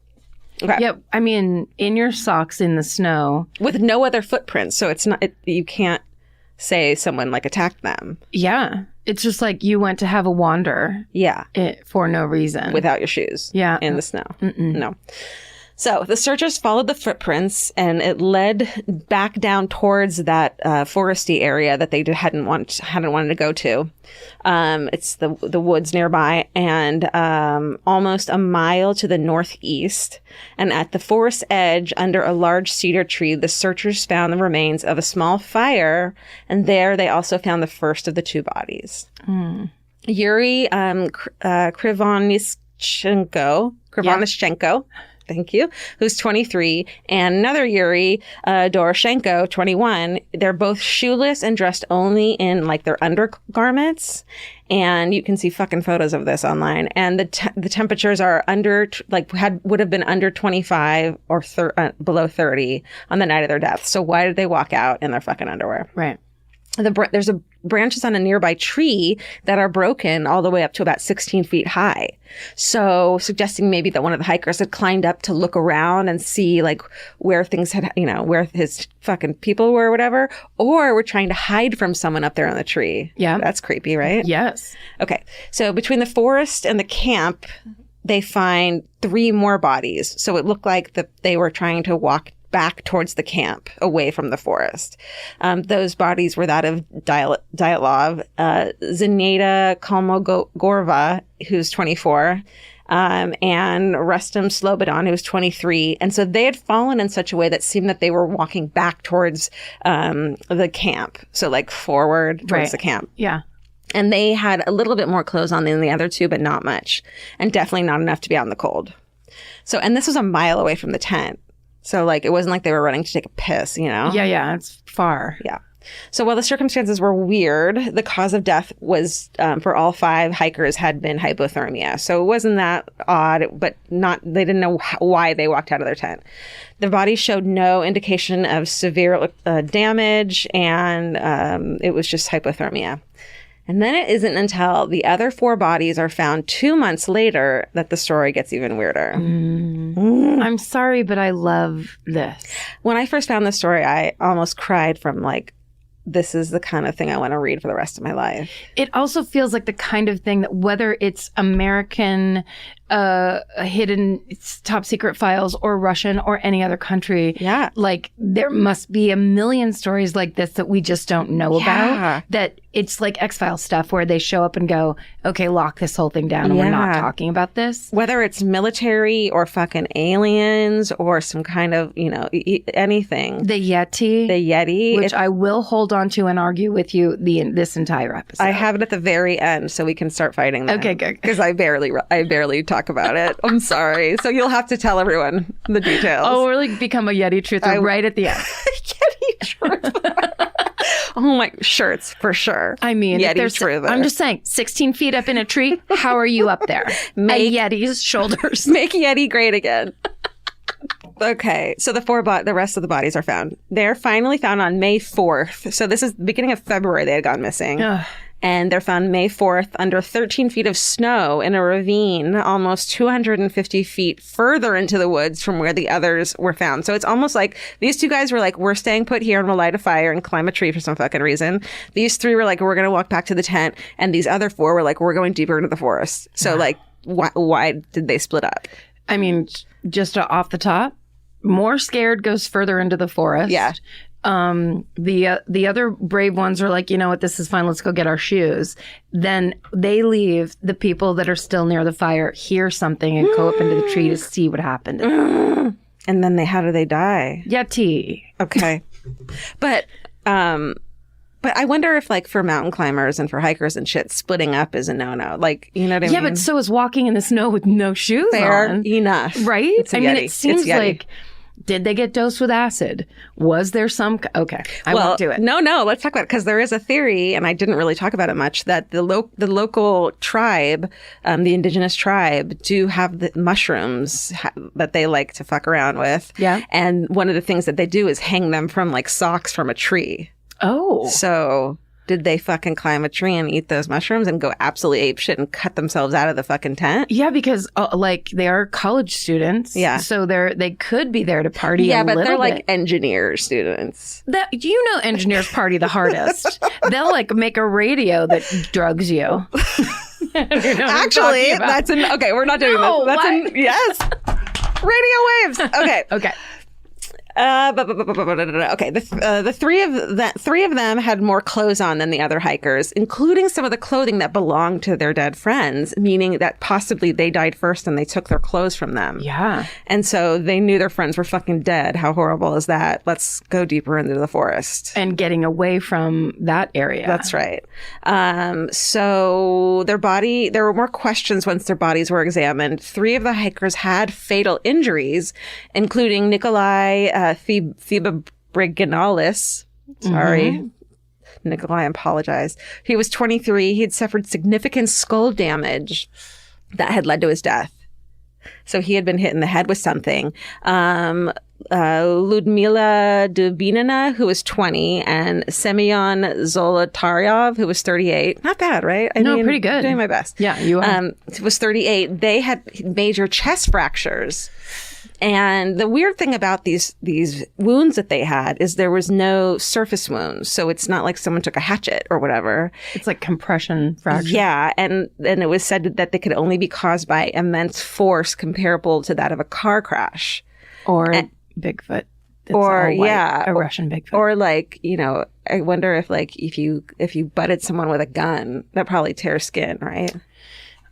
Okay. Yeah, I mean, in your socks in the snow. With no other footprints. So it's not, you can't say someone like attacked them. Yeah. It's just like you went to have a wander. Yeah. For no reason. Without your shoes. Yeah. In the snow. No. So the searchers followed the footprints, and it led back down towards that foresty area that they hadn't wanted to go to. It's the woods nearby, and almost a mile to the northeast. And at the forest edge, under a large cedar tree, the searchers found the remains of a small fire, and there they also found the first of the 2 bodies. Yuri Krivonischenko. Thank you. Who's 23, and another Yuri Doroshenko, 21. They're both shoeless and dressed only in like their undergarments. And you can see fucking photos of this online. And the temperatures are would have been under 25 or below 30 on the night of their death. So why did they walk out in their fucking underwear? Right. There's branches on a nearby tree that are broken all the way up to about 16 feet high. So suggesting maybe that one of the hikers had climbed up to look around and see like where things had, where his fucking people were or whatever, or were trying to hide from someone up there on the tree. Yeah. That's creepy, right? Yes. Okay. So between the forest and the camp, they find 3 more bodies. So it looked like they were trying to walk back towards the camp, away from the forest. Those bodies were that of Dyatlov, Zenyatta Kolmogorova, who's 24, and Rustem Slobodan, who was 23. And so they had fallen in such a way that seemed that they were walking back towards the camp. So like forward towards the camp. Yeah. And they had a little bit more clothes on than the other 2, but not much. And definitely not enough to be out in the cold. So, and this was a mile away from the tent. So, like, it wasn't like they were running to take a piss, Yeah, it's far. Yeah. So while the circumstances were weird, the cause of death was, for all 5 hikers, had been hypothermia. So it wasn't that odd, but they didn't know why they walked out of their tent. The bodies showed no indication of severe damage, and it was just hypothermia. And then it isn't until the other 4 bodies are found 2 months later that the story gets even weirder. I'm sorry, but I love this. When I first found this story, I almost cried from like, this is the kind of thing I want to read for the rest of my life. It also feels like the kind of thing that whether it's American hidden top secret files or Russian or any other country, like there must be a million stories like this that we just don't know about. That it's like X-Files stuff where they show up and go, okay, lock this whole thing down and we're not talking about this. Whether it's military or fucking aliens or some kind of, anything. The Yeti. Which I will hold on to and argue with you this entire episode. I have it at the very end so we can start fighting them. Okay, good. Because I barely talk about it. I'm sorry. So you'll have to tell everyone the details. Oh, we'll really become a Yeti truther right at the end. Yeti truther. Oh my, shirts for sure. I mean, Yeti truther. I'm just saying, 16 feet up in a tree, how are you up there? At Yeti's shoulders. Make Yeti great again. Okay, so the rest of the bodies are found. They're finally found on May 4th. So this is the beginning of February they had gone missing. Ugh. And they're found May 4th under 13 feet of snow in a ravine almost 250 feet further into the woods from where the others were found. So it's almost like these 2 guys were like, we're staying put here and we'll light a fire and climb a tree for some fucking reason. These 3 were like, we're going to walk back to the tent. And these other 4 were like, we're going deeper into the forest. So like, why did they split up? I mean, just off the top, more scared goes further into the forest. Yeah. The other brave ones are like, you know what, this is fine. Let's go get our shoes. Then they leave. The people that are still near the fire hear something and go up into the tree to see what happened. And then how do they die? Yeti. Okay. But But I wonder if, like, for mountain climbers and for hikers and shit, splitting up is a no-no. Like, you know what I mean? Yeah, but so is walking in the snow with no shoes Fair on. enough. Right? It's a Yeti. It seems It's Yeti. like, did they get dosed with acid? Was there some... Okay, I won't do it. No, let's talk about it, because there is a theory, and I didn't really talk about it much, that the local tribe, the indigenous tribe, do have the mushrooms that they like to fuck around with. Yeah. And one of the things that they do is hang them from, like, socks from a tree. Oh. So did they fucking climb a tree and eat those mushrooms and go absolutely apeshit and cut themselves out of the fucking tent? Yeah, because like they are college students. Yeah. So they could be there to party Yeah, a but little they're like bit. engineer students. That, you know, engineers party the hardest. They'll like make a radio that drugs you. You know what I'm Actually, talking about. that's okay. We're not doing No, this. That's what? yes. Radio waves. Okay. Okay. Okay. The three of them had more clothes on than the other hikers, including some of the clothing that belonged to their dead friends, meaning that possibly they died first and they took their clothes from them. Yeah. And so they knew their friends were fucking dead. How horrible is that? Let's go deeper into the forest. And getting away from that area. That's right. So there were more questions once their bodies were examined. 3 of the hikers had fatal injuries, including Nikolai Fibriginalis. Sorry. Nikolai, I apologize. He was 23. He had suffered significant skull damage that had led to his death. So he had been hit in the head with something. Ludmila Dubinina, who was 20, and Semyon Zolotaryov, who was 38. Not bad, right? I mean, pretty good. Doing my best. Yeah, you are. Was 38. They had major chest fractures. And the weird thing about these wounds that they had is there was no surface wounds. So it's not like someone took a hatchet or whatever. It's like compression fracture. Yeah. And it was said that they could only be caused by immense force comparable to that of a car crash. Or Bigfoot. That's Or, all white, yeah. a Russian Bigfoot. Or like, you know, I wonder if like if you butted someone with a gun, that probably tears skin, right?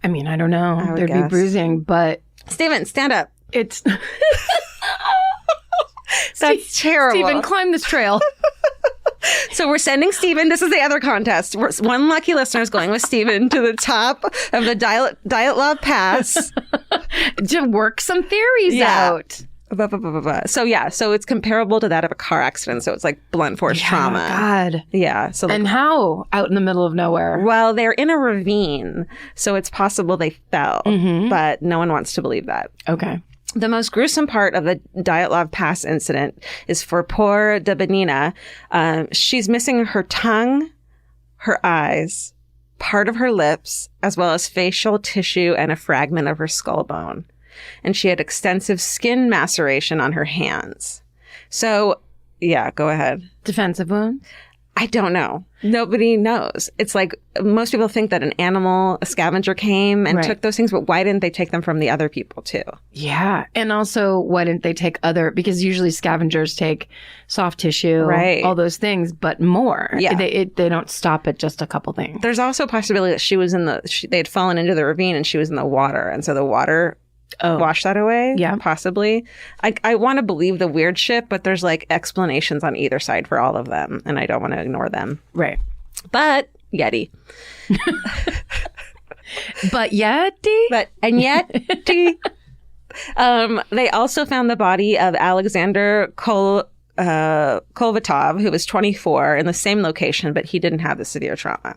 I mean, I don't know. would There'd be guess. bruising, but Steven, stand up. it's... That's terrible. Steven, climb this trail. So we're sending Steven. This is the other contest. One lucky listener is going with Steven to the top of the Dyatlov Pass. To work some theories Yeah. out. So it's comparable to that of a car accident. So it's like blunt force trauma. God. Yeah. So And how? Out in the middle of nowhere. well, they're in a ravine, so it's possible they fell, but no one wants to believe that. Okay. The most gruesome part of the Dyatlov Pass incident is for poor Dubinina. She's missing her tongue, her eyes, part of her lips, as well as facial tissue and a fragment of her skull bone. And she had extensive skin maceration on her hands. So, yeah, go ahead. Defensive wounds? I don't know. Nobody knows. It's like most people think that an animal, a scavenger came and Right. took those things, but why didn't they take them from the other people too? Yeah. And also, why didn't they take because usually scavengers take soft tissue, Right. all those things, but more. Yeah. They don't stop at just a couple things. There's also a possibility that she was they had fallen into the ravine and she was in the water. And so the water wash that away? Yeah. Possibly. I want to believe the weird shit, but there's like explanations on either side for all of them, and I don't want to ignore them. Right. But Yeti. But Yeti? And yet, they also found the body of Alexander Kolvatov, who was 24, in the same location, but he didn't have the severe trauma.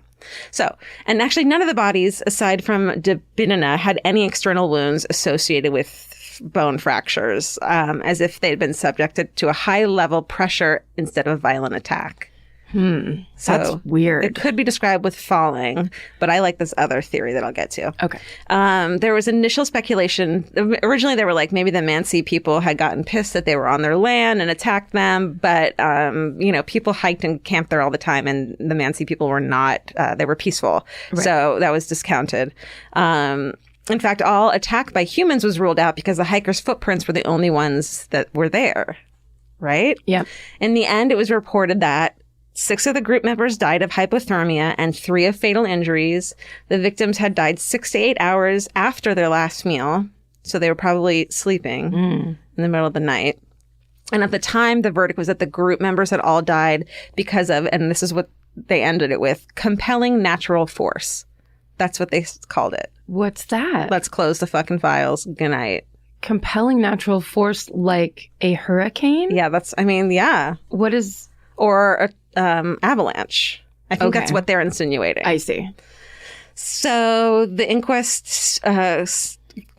So, and actually none of the bodies, aside from Dubinina, had any external wounds associated with bone fractures, as if they'd been subjected to a high-level pressure instead of a violent attack. So That's weird. It could be described with falling, but I like this other theory that I'll get to. Okay. There was initial speculation. Originally, they were like maybe the Mansi people had gotten pissed that they were on their land and attacked them. But, people hiked and camped there all the time, and the Mansi people were not, they were peaceful. Right. So that was discounted. In fact, all attack by humans was ruled out because the hikers' footprints were the only ones that were there. Right? Yeah. In the end, it was reported that 6 of the group members died of hypothermia and 3 of fatal injuries. The victims had died 6 to 8 hours after their last meal. So they were probably sleeping in the middle of the night. And at the time, the verdict was that the group members had all died because of, and this is what they ended it with compelling natural force. That's what they called it. What's that? Let's close the fucking files. Good night. Compelling natural force like a hurricane? Yeah, yeah. What is... Or avalanche. I think Okay. that's what they're insinuating. I see. So the inquest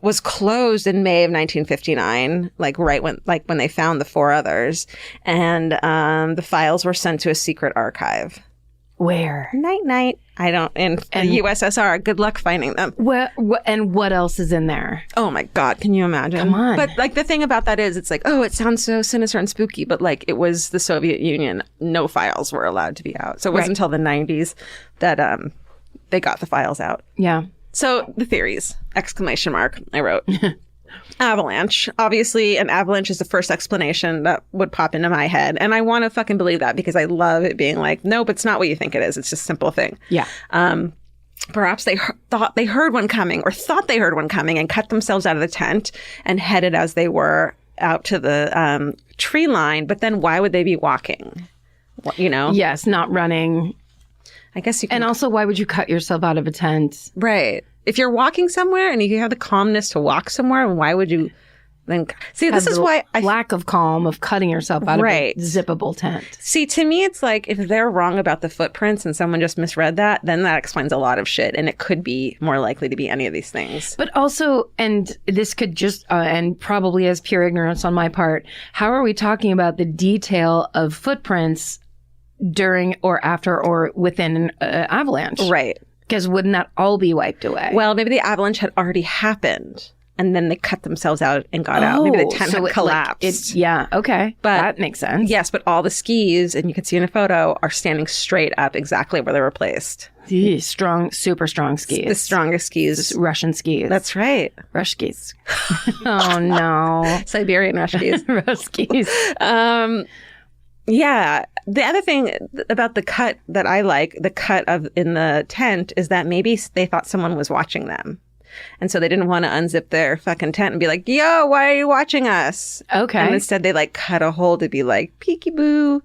was closed in May of 1959, when they found the 4 others, and the files were sent to a secret archive. Where? Night. I don't. In the USSR. Good luck finding them. And what else is in there? Oh my God! Can you imagine? Come on. But like the thing about that is, it's like, oh, it sounds so sinister and spooky, but like it was the Soviet Union. No files were allowed to be out. So it wasn't until the 90s that they got the files out. Yeah. So the theories! ! I wrote. Avalanche. Obviously, an avalanche is the first explanation that would pop into my head. And I want to fucking believe that because I love it being like, nope, it's not what you think it is. It's just a simple thing. Yeah. Perhaps they thought they heard one coming and cut themselves out of the tent and headed as they were out to the tree line. But then why would they be walking? You know? Yes, not running. I guess you can. And also, why would you cut yourself out of a tent? Right. If you're walking somewhere and you have the calmness to walk somewhere, why would you then... See, this is why lack of calm of cutting yourself out of a zippable tent. See, to me, it's like if they're wrong about the footprints and someone just misread that, then that explains a lot of shit. And it could be more likely to be any of these things. But also, and this could just, and probably as pure ignorance on my part, how are we talking about the detail of footprints during or after or within an avalanche? Right. Because wouldn't that all be wiped away? Well, maybe the avalanche had already happened and then they cut themselves out and got out. Maybe the tent had collapsed. Okay. But that makes sense. Yes, but all the skis, and you can see in a photo, are standing straight up exactly where they were placed. Strong, super strong skis. The strongest skis. Russian skis. That's right. Rush skis. Oh, no. Siberian rush skis. Rush skis. Yeah. The other thing about the cut that I like, the cut in the tent, is that maybe they thought someone was watching them. And so they didn't want to unzip their fucking tent and be like, yo, why are you watching us? Okay. And instead they like cut a hole to be like, peekaboo.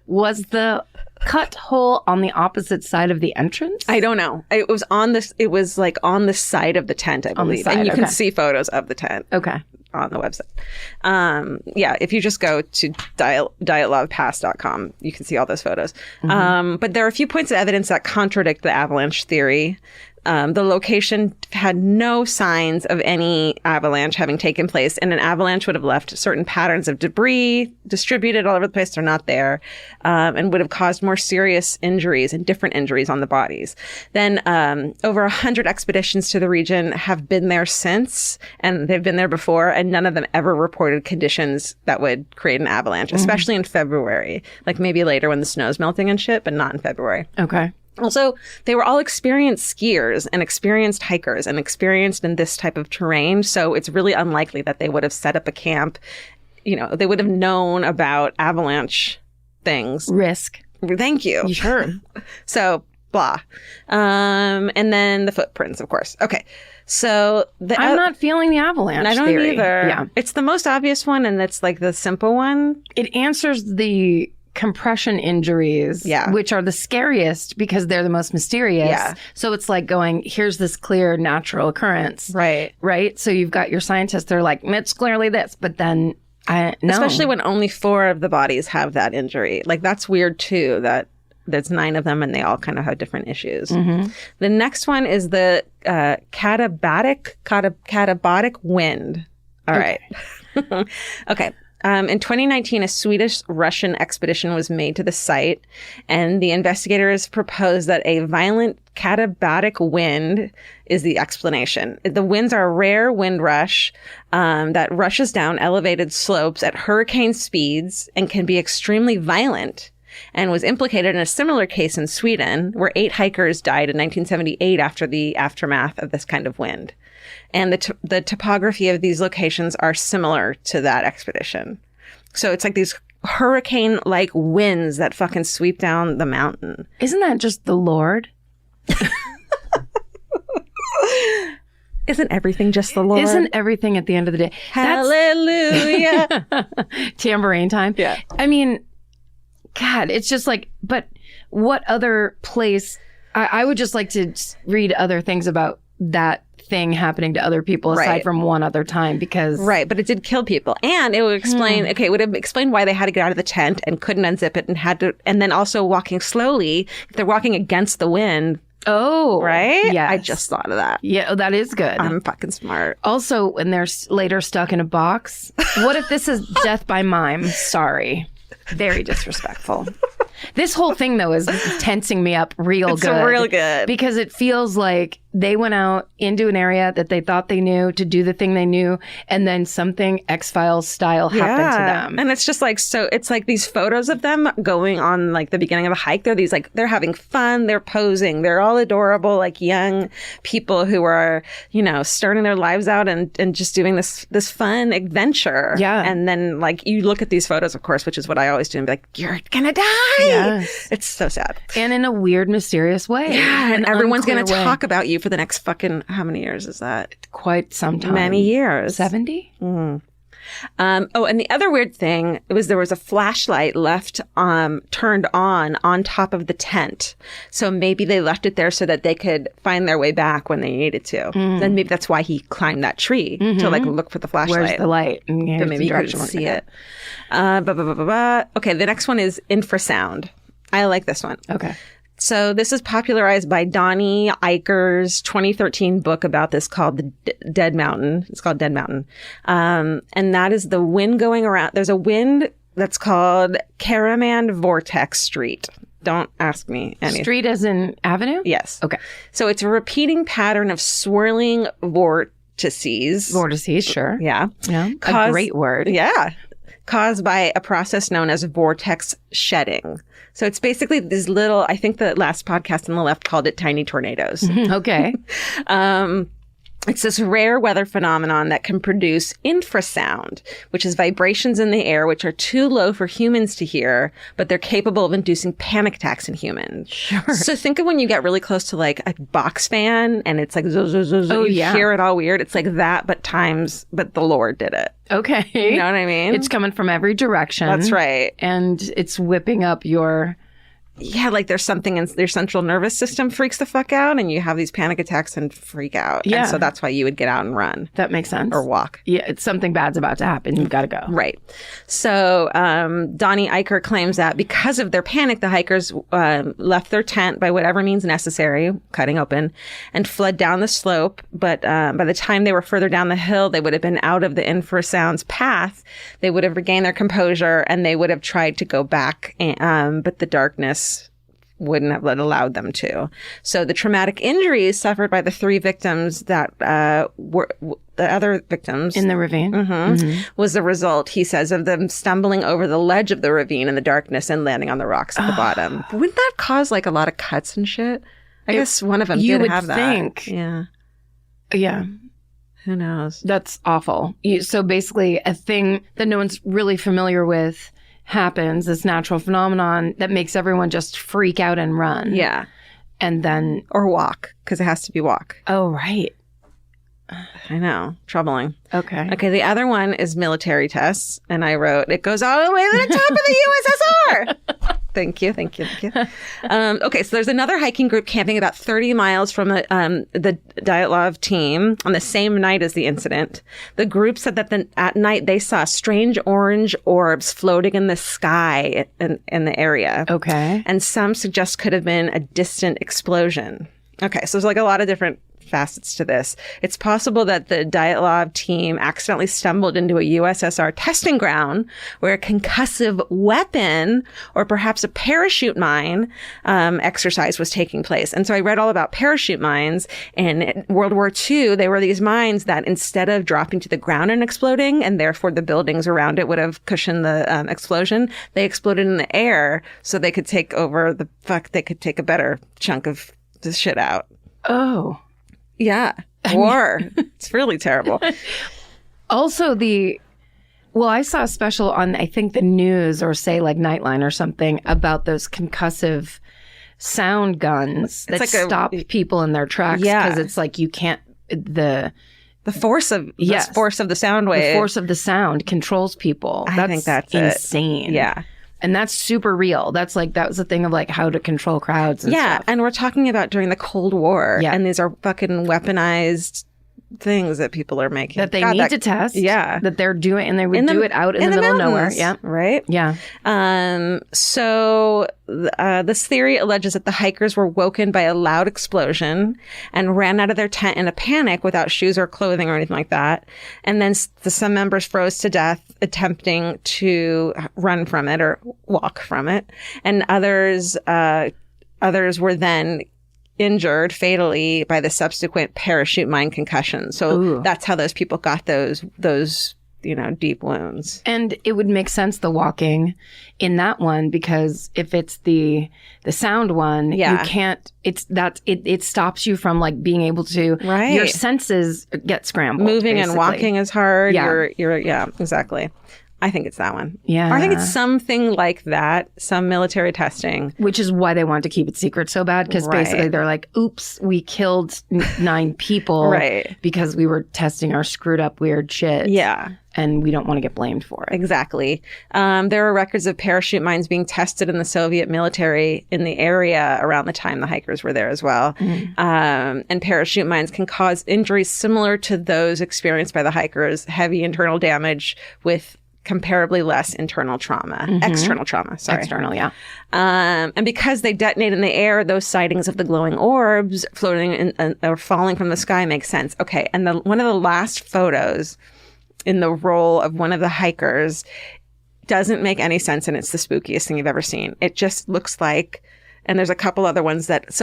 Was the cut hole on the opposite side of the entrance? I don't know. It was on the side of the tent, I believe. And you can see photos of the tent. Okay. On the website. Yeah, if you just go to Dyatlov.com, you can see all those photos. Mm-hmm. But there are a few points of evidence that contradict the avalanche theory. The location had no signs of any avalanche having taken place, and an avalanche would have left certain patterns of debris distributed all over the place. They're not there, and would have caused more serious injuries and different injuries on the bodies. Then over 100 expeditions to the region have been there since, and they've been there before, and none of them ever reported conditions that would create an avalanche, especially in February. Like maybe later when the snow's melting and shit, but not in February. Okay. Also, they were all experienced skiers and experienced hikers and experienced in this type of terrain. So it's really unlikely that they would have set up a camp. You know, they would have known about avalanche things. Risk. Thank you. Sure. So, blah. And then the footprints, of course. Okay. So I'm not feeling the avalanche I don't theory. either. Yeah. It's the most obvious one, and it's like the simple one. It answers the compression injuries, which are the scariest because they're the most mysterious. Yeah. So it's like going, here's this clear natural occurrence. Right. Right? So you've got your scientists, they're like, it's clearly this, but then no. Especially when only 4 of the bodies have that injury. Like, that's weird too, that there's 9 of them and they all kind of have different issues. Mm-hmm. The next one is the katabatic wind. All right. Okay. In 2019, a Swedish-Russian expedition was made to the site, and the investigators proposed that a violent katabatic wind is the explanation. The winds are a rare wind rush that rushes down elevated slopes at hurricane speeds and can be extremely violent, and was implicated in a similar case in Sweden, where 8 hikers died in 1978 after the aftermath of this kind of wind. And the topography of these locations are similar to that expedition. So it's like these hurricane-like winds that fucking sweep down the mountain. Isn't that just the Lord? Isn't everything just the Lord? Isn't everything at the end of the day? Hallelujah. Tambourine time. Yeah. I mean, God, it's just like, but what other place? I would just like to read other things about that thing happening to other people aside from one other time, because but it did kill people, and it would explain it would have explained why they had to get out of the tent and couldn't unzip it and had to, and then also walking slowly, if they're walking against the wind. Right? Yes. I just thought of that. Yeah, that is good. I'm fucking smart. Also, when they're later stuck in a box, what if this is death by mime? Sorry. Very disrespectful. This whole thing, though, is tensing me up real It's good. real good. Because it feels like they went out into an area that they thought they knew to do the thing they knew, and then something X-Files style happened to them. And it's just like, so it's like these photos of them going on like the beginning of a hike. They're these like, they're having fun, they're posing, they're all adorable, like young people who are, you know, starting their lives out and just doing this fun adventure. Yeah. And then like you look at these photos, of course, which is what I always do, and be like, you're gonna die. Yes. It's so sad. And in a weird, mysterious way. Yeah, and everyone's going to way. talk about you for the next fucking, how many years is that? Quite some time. Many years. 70? And the other weird thing was there was a flashlight left turned on top of the tent. So maybe they left it there so that they could find their way back when they needed to. Then maybe that's why he climbed that tree to like look for the flashlight. Where's the light? And But maybe you couldn't see it. Okay, the next one is infrasound. I like this one. Okay. So this is popularized by Donnie Eicher's 2013 book about this called The Dead Mountain. It's called Dead Mountain. And that is the wind going around. There's a wind that's called Karaman Vortex Street. Don't ask me anything. Street as in avenue? Yes. Okay. So it's a repeating pattern of swirling vortices. Vortices, sure. Yeah. Yeah. A great word. Yeah. Caused by a process known as vortex shedding. So it's basically these little, I think the last podcast on the left called it tiny tornadoes. Okay. It's this rare weather phenomenon that can produce infrasound, which is vibrations in the air which are too low for humans to hear, but they're capable of inducing panic attacks in humans. Sure. So think of when you get really close to like a box fan and it's like, you yeah. hear it all weird. It's like that, but the Lord did it. Okay. You know what I mean? It's coming from every direction. That's right. And it's whipping up your... Yeah, like there's something in their central nervous system freaks the fuck out and you have these panic attacks and freak out. Yeah. And so that's why you would get out and run. That makes sense. Or walk. Yeah, it's something bad's about to happen. You've got to go. Right. So Donnie Eicher claims that because of their panic, the hikers left their tent by whatever means necessary, cutting open, and fled down the slope. But by the time they were further down the hill, they would have been out of the infrasound's path. They would have regained their composure and they would have tried to go back. But the darkness wouldn't have allowed them to. So the traumatic injuries suffered by the three victims that were the other victims in the ravine was the result, he says, of them stumbling over the ledge of the ravine in the darkness and landing on the rocks at the bottom. Wouldn't that cause like a lot of cuts and shit? I guess one of them did have that. You would think. Yeah. Yeah. Who knows? That's awful. So basically a thing that no one's really familiar with happens, this natural phenomenon that makes everyone just freak out and run. Yeah. And then... Or walk, because it has to be walk. Oh, right. I know. Troubling. Okay. Okay, the other one is military tests. And I wrote, it goes all the way to the top of the USSR. Thank you. Okay, so there's another hiking group camping about 30 miles from the Dyatlov team on the same night as the incident. The group said that at night they saw strange orange orbs floating in the sky in the area. Okay. And some suggest could have been a distant explosion. Okay, so there's like a lot of different facets to this. It's possible that the Dyatlov team accidentally stumbled into a USSR testing ground where a concussive weapon or perhaps a parachute mine exercise was taking place. And so I read all about parachute mines. And in World War II, they were these mines that instead of dropping to the ground and exploding, and therefore the buildings around it would have cushioned the explosion, they exploded in the air so they could take they could take a better chunk of the shit out. Oh. Yeah. War. It's really terrible. Also I saw a special on, I think, the news or say like Nightline or something about those concussive sound guns that like stop people in their tracks. Yeah. Because it's like you can't, the force of the sound wave. The force of the sound controls people. I think that's insane. Yeah. And that's super real. That's like, that was the thing of like how to control crowds and stuff. And we're talking about during the Cold War. Yeah. And these are fucking weaponized things that people are making. That they need to test. Yeah. That they're doing, and they would do it out in the middle of nowhere. Yeah. Right? Yeah. So this theory alleges that the hikers were woken by a loud explosion and ran out of their tent in a panic without shoes or clothing or anything like that. And then some members froze to death attempting to run from it or walk from it. And others were then injured fatally by the subsequent parachute mine concussion. So that's how those people got those deep wounds. And it would make sense, the walking in that one, because if it's the sound one, you can't, it stops you from like being able to, your senses get scrambled. Moving basically. and walking is hard. Yeah. Yeah, exactly. I think it's that one. Yeah. Or I think it's something like that, some military testing. Which is why they want to keep it secret so bad, because basically they're like, oops, we killed 9 people because we were testing our screwed up weird shit. Yeah. And we don't want to get blamed for it. Exactly. There are records of parachute mines being tested in the Soviet military in the area around the time the hikers were there as well. And parachute mines can cause injuries similar to those experienced by the hikers, heavy internal damage with comparably less external trauma. External, yeah. And because they detonate in the air, those sightings of the glowing orbs floating or falling from the sky make sense. Okay, and one of the last photos in the role of one of the hikers doesn't make any sense, and it's the spookiest thing you've ever seen. It just looks like, and there's a couple other ones that,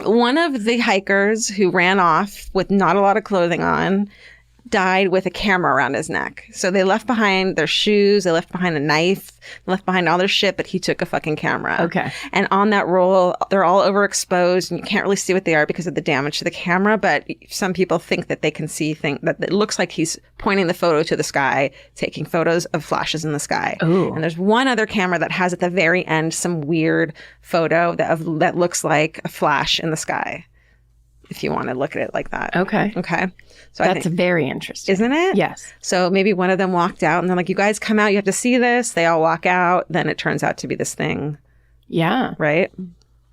one of the hikers who ran off with not a lot of clothing on died with a camera around his neck. So they left behind their shoes, they left behind a knife, left behind all their shit, but he took a fucking camera. Okay. And on that roll, they're all overexposed and you can't really see what they are because of the damage to the camera, but some people think that they can see that it looks like he's pointing the photo to the sky, taking photos of flashes in the sky. Ooh. And there's one other camera that has at the very end some weird photo that looks like a flash in the sky, if you want to look at it like that. Okay. So that's very interesting. Isn't it? Yes. So maybe one of them walked out and they're like, you guys come out, you have to see this. They all walk out. Then it turns out to be this thing. Yeah. Right?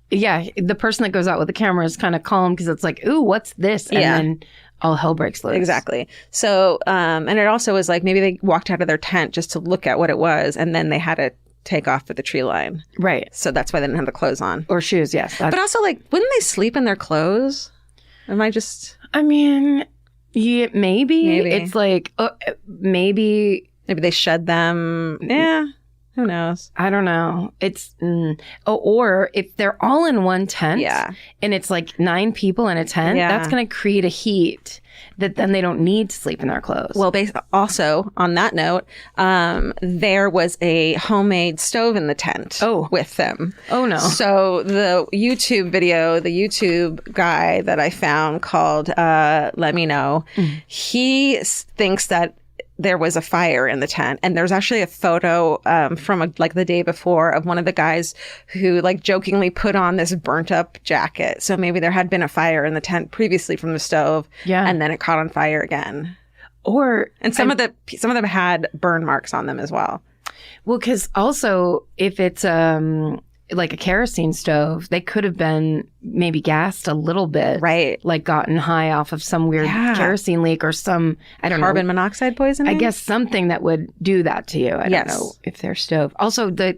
Yeah. The person that goes out with the camera is kind of calm because it's like, ooh, what's this? And then all hell breaks loose. Exactly. So, and it also was like, maybe they walked out of their tent just to look at what it was. And then they had to take off for the tree line. Right. So that's why they didn't have the clothes on. Or shoes, yes. But also, like, wouldn't they sleep in their clothes? I mean, yeah, maybe. It's like, maybe they shed them. Yeah. Who knows? I don't know. It's, or if they're all in one tent and it's like 9 people in a tent, that's going to create a heat that then they don't need to sleep in their clothes. Well, also on that note, there was a homemade stove in the tent with them. Oh, no. So the YouTube guy that I found called Let Me Know, he thinks that there was a fire in the tent, and there's actually a photo from the day before of one of the guys who like jokingly put on this burnt up jacket. So maybe there had been a fire in the tent previously from the stove, and then it caught on fire again. And some of them had burn marks on them as well. Well, because also if it's like a kerosene stove, they could have been maybe gassed a little bit. Right. Like gotten high off of some weird kerosene leak or some, I don't know. Carbon monoxide poisoning? I guess something that would do that to you. I don't know if they're stove. Also, the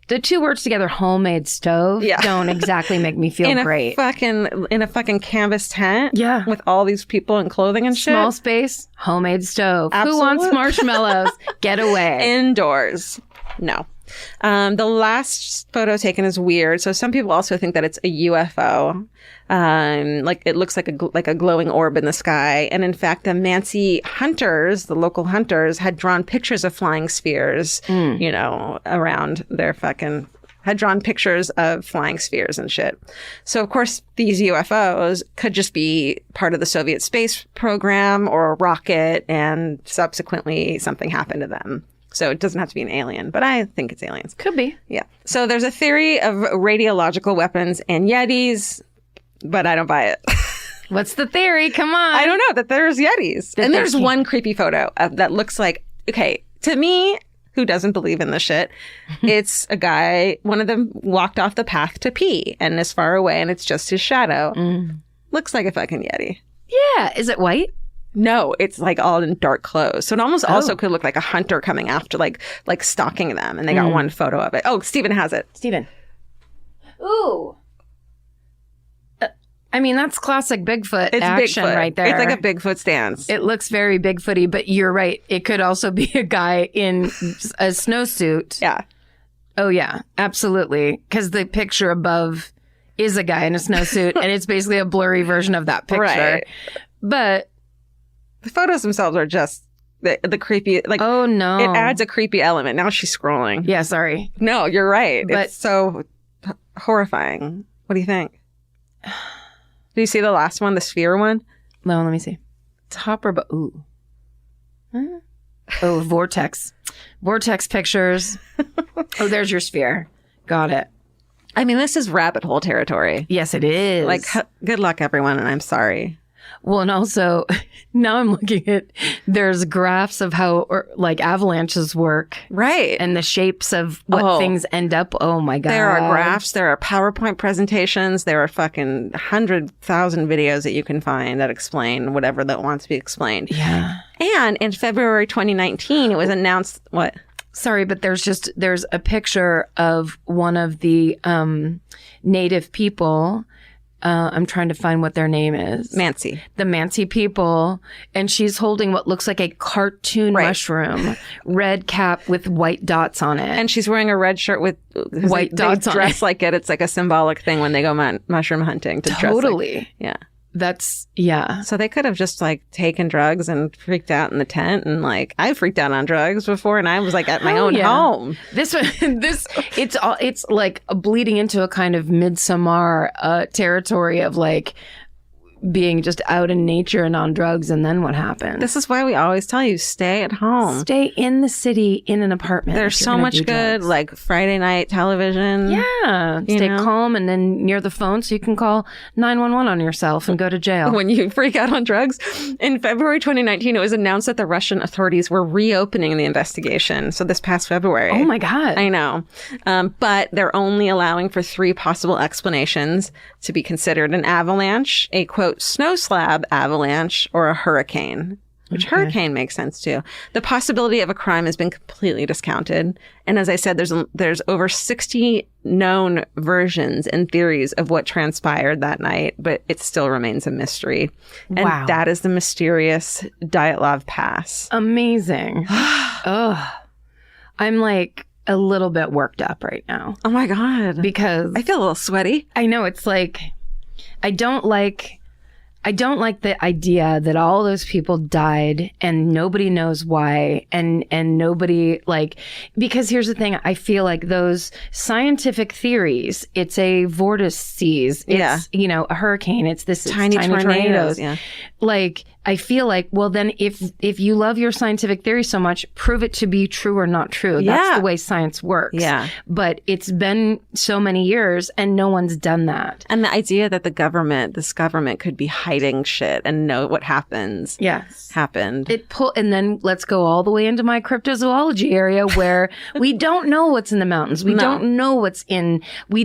2 words together, homemade stove, don't exactly make me feel great. In a fucking canvas tent? Yeah. With all these people and clothing and shit? Small space, homemade stove. Absolutely. Who wants marshmallows? Get away. Indoors. No. The last photo taken is weird. So some people also think that it's a UFO. Like it looks like a glowing orb in the sky. And in fact, the Mansi hunters, the local hunters, had drawn pictures of flying spheres, around their had drawn pictures of flying spheres and shit. So of course, these UFOs could just be part of the Soviet space program or a rocket, and subsequently something happened to them. So it doesn't have to be an alien, but I think it's aliens. Could be. Yeah. So there's a theory of radiological weapons and Yetis, but I don't buy it. What's the theory? Come on. I don't know, that there's Yetis. And there's one creepy photo that looks like, okay, to me, who doesn't believe in the shit. It's a guy, one of them walked off the path to pee and is far away and it's just his shadow. Looks like a fucking Yeti. Yeah. Is it white? No, it's like all in dark clothes. So it almost also could look like a hunter coming after, like stalking them. And they got one photo of it. Oh, Stephen has it. Stephen. Ooh. I mean, that's classic Bigfoot action right there. It's like a Bigfoot stance. It looks very Bigfooty, but you're right. It could also be a guy in a snowsuit. Yeah. Oh, yeah, absolutely. Because the picture above is a guy in a snowsuit, and it's basically a blurry version of that picture. Right. But the photos themselves are just the creepy, like, oh, no. It adds a creepy element. Now she's scrolling. Yeah, sorry. No, you're right. But, it's so horrifying. What do you think? Do you see the last one, the sphere one? No, let me see. Top or ooh. Huh? Oh, vortex. Vortex pictures. Oh, there's your sphere. Got it. I mean, this is rabbit hole territory. Yes, it is. Like, good luck, everyone, and I'm sorry. Well, and also, now I'm looking at, there's graphs of how, like, avalanches work. Right. And the shapes of what things end up. Oh, my God. There are graphs. There are PowerPoint presentations. There are fucking 100,000 videos that you can find that explain whatever that wants to be explained. Yeah. And in February 2019, it was announced, what? Sorry, but there's a picture of one of the native people. I'm trying to find what their name is. Mansi. The Mansi people. And she's holding what looks like a cartoon mushroom. Red cap with white dots on it. And she's wearing a red shirt with white dots on it. Dress like it. It's like a symbolic thing when they go mushroom hunting to dress like. Totally. Yeah. That's, yeah. So they could have just like taken drugs and freaked out in the tent. And like, I freaked out on drugs before and I was like at my own home. It's like bleeding into a kind of Midsommar territory of like being just out in nature and on drugs. And then what happens? This is why we always tell you, stay at home. Stay in the city in an apartment. There's so much good, like Friday night television. Yeah. Stay calm and then near the phone so you can call 911 on yourself and go to jail. When you freak out on drugs. In February 2019, it was announced that the Russian authorities were reopening the investigation. So this past February. Oh my God. I know. But they're only allowing for 3 possible explanations to be considered: an avalanche, a quote, snow slab avalanche, or a hurricane, which hurricane makes sense too. The possibility of a crime has been completely discounted. And as I said, there's over 60 known versions and theories of what transpired that night, but it still remains a mystery. And that is the mysterious Dyatlov Pass. Amazing. Ugh. I'm like a little bit worked up right now. Oh my God. Because I feel a little sweaty. I know, it's like, I don't like the idea that all those people died and nobody knows why and nobody like, because here's the thing, I feel like those scientific theories, it's a vortices, it's, you know, a hurricane, it's this tiny tornadoes. Yeah. Like, I feel like, well, then if you love your scientific theory so much, prove it to be true or not true. That's the way science works. Yeah. But it's been so many years and no one's done that. And the idea that this government could be hiding shit and know what happens. Yes. Happened. And then let's go all the way into my cryptozoology area where we don't know what's in the mountains. We don't know what's in, we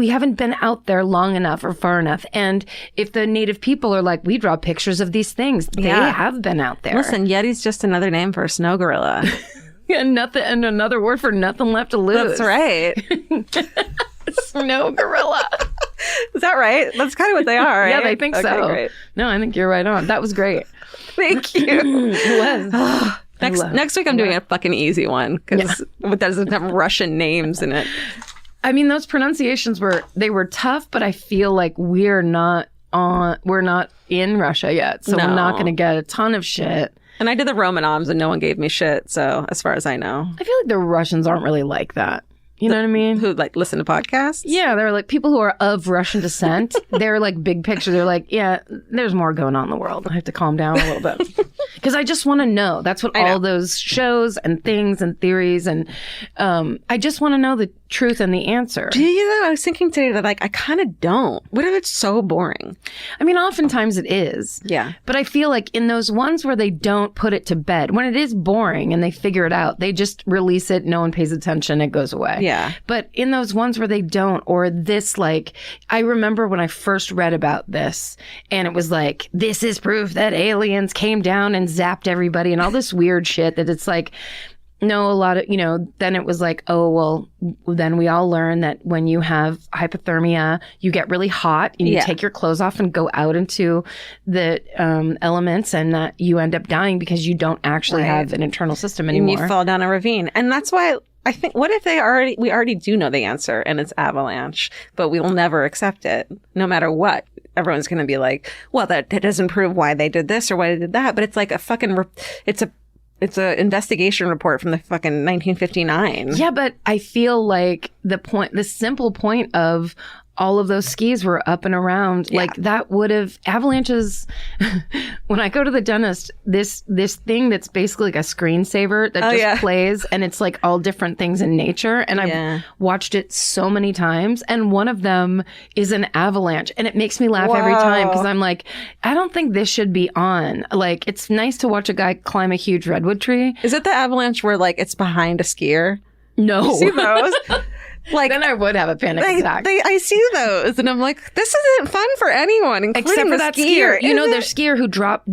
haven't been out there long enough or far enough. And if the native people are like, we draw pictures of these things, they have been out there. Listen, Yeti's just another name for a snow gorilla. and another word for nothing left to lose. That's right. Snow gorilla. Is that right? That's kind of what they are, right? Yeah, they think so. Great. No, I think you're right on. That was great. Thank you. It was. Next week I'm doing a fucking easy one because it doesn't have Russian names in it. I mean, those pronunciations were tough, but I feel like we're not in Russia yet, so we're not going to get a ton of shit. And I did the Romanovs and no one gave me shit, so as far as I know. I feel like the Russians aren't really like that. You know what I mean? Who like listen to podcasts? Yeah, they're like people who are of Russian descent. They're like big picture. They're like, yeah, there's more going on in the world. I have to calm down a little bit. Because I just want to know. That's what all those shows and things and theories and I just want to know the truth and the answer. Do you know? I was thinking today that like I kind of don't. What if it's so boring? I mean, oftentimes it is. Yeah. But I feel like in those ones where they don't put it to bed, when it is boring and they figure it out, they just release it. No one pays attention. It goes away. Yeah. But in those ones where they don't, or this, like, I remember when I first read about this and it was like, this is proof that aliens came down and zapped everybody and all this weird shit that it's like, no, a lot of, then it was like, oh, well, then we all learn that when you have hypothermia, you get really hot and you take your clothes off and go out into the elements and that you end up dying because you don't actually have an internal system anymore. And you fall down a ravine. And that's why I think, what if we already do know the answer and it's avalanche, but we will never accept it no matter what. Everyone's going to be like, well, that doesn't prove why they did this or why they did that. But it's like a fucking, it's a investigation report from the fucking 1959. Yeah, but I feel like the simple point of all of those skis were up and around. Like that would have avalanches. When I go to the dentist, this thing that's basically like a screensaver that just plays and it's like all different things in nature. And I've watched it so many times. And one of them is an avalanche and it makes me laugh every time because I'm like, I don't think this should be on. Like, it's nice to watch a guy climb a huge redwood tree. Is it the avalanche where like it's behind a skier? No. You see those? Like, then I would have a panic attack. I see those, and I'm like, this isn't fun for anyone, including except for the that skier. You know, there's skier who drop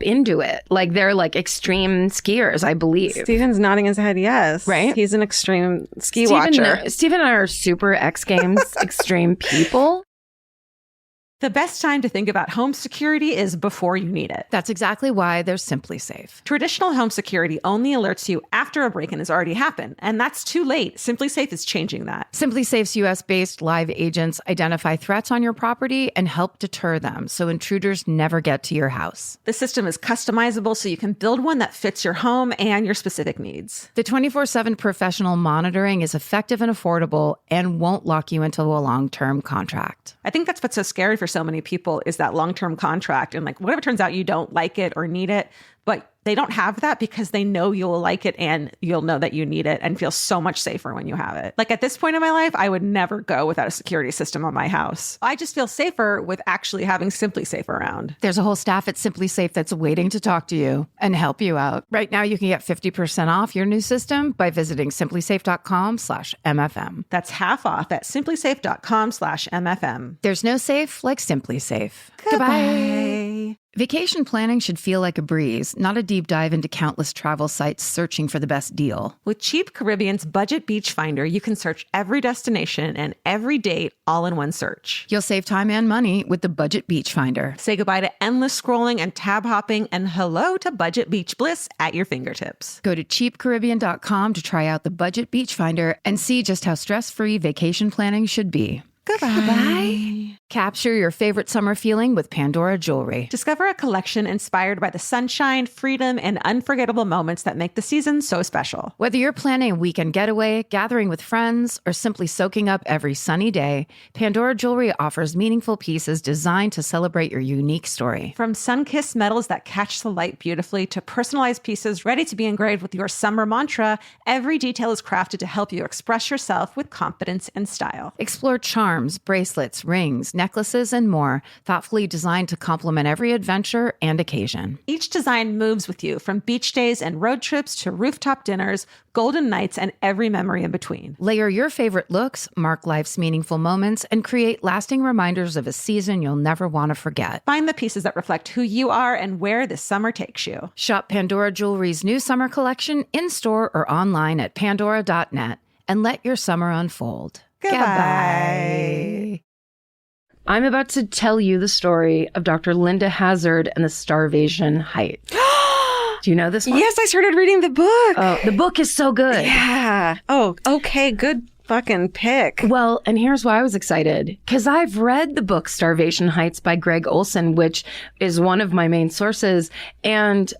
into it. Like they're like extreme skiers, I believe. Steven's nodding his head, yes. Right? He's an extreme ski watcher. Steven and I are super X Games extreme people. The best time to think about home security is before you need it. That's exactly why there's Simply Safe. Traditional home security only alerts you after a break-in has already happened, and that's too late. Simply Safe is changing that. Simply Safe's US-based live agents identify threats on your property and help deter them so intruders never get to your house. The system is customizable so you can build one that fits your home and your specific needs. The 24/7 professional monitoring is effective and affordable and won't lock you into a long-term contract. I think that's what's so scary for so many people is that long-term contract. And like, what if it turns out you don't like it or need it, but they don't have that because they know you'll like it and you'll know that you need it and feel so much safer when you have it. Like at this point in my life, I would never go without a security system on my house. I just feel safer with actually having Simply Safe around. There's a whole staff at Simply Safe that's waiting to talk to you and help you out. Right now, you can get 50% off your new system by visiting simplysafe.com/MFM. That's half off at simplysafe.com/MFM. There's no safe like Simply Safe. Goodbye. Vacation planning should feel like a breeze, not a deep dive into countless travel sites searching for the best deal. With Cheap Caribbean's Budget Beach Finder, you can search every destination and every date all in one search. You'll save time and money with the Budget Beach Finder. Say goodbye to endless scrolling and tab hopping and hello to Budget Beach Bliss at your fingertips. Go to cheapcaribbean.com to try out the Budget Beach Finder and see just how stress-free vacation planning should be. Goodbye. Capture your favorite summer feeling with Pandora Jewelry. Discover a collection inspired by the sunshine, freedom, and unforgettable moments that make the season so special. Whether you're planning a weekend getaway, gathering with friends, or simply soaking up every sunny day, Pandora Jewelry offers meaningful pieces designed to celebrate your unique story. From sun-kissed metals that catch the light beautifully to personalized pieces ready to be engraved with your summer mantra, every detail is crafted to help you express yourself with confidence and style. Explore charms, bracelets, rings, necklaces, and more, thoughtfully designed to complement every adventure and occasion. Each design moves with you, from beach days and road trips to rooftop dinners, golden nights, and every memory in between. Layer your favorite looks, mark life's meaningful moments, and create lasting reminders of a season you'll never want to forget. Find the pieces that reflect who you are and where this summer takes you. Shop Pandora Jewelry's new summer collection in-store or online at pandora.net and let your summer unfold. Goodbye. I'm about to tell you the story of Dr. Linda Hazzard and the starvation height. Do you know this one? Yes, I started reading the book. Oh, the book is so good. Yeah. Oh, okay. Good fucking pick. Well, and here's why I was excited. Because I've read the book Starvation Heights by Greg Olson, which is one of my main sources. And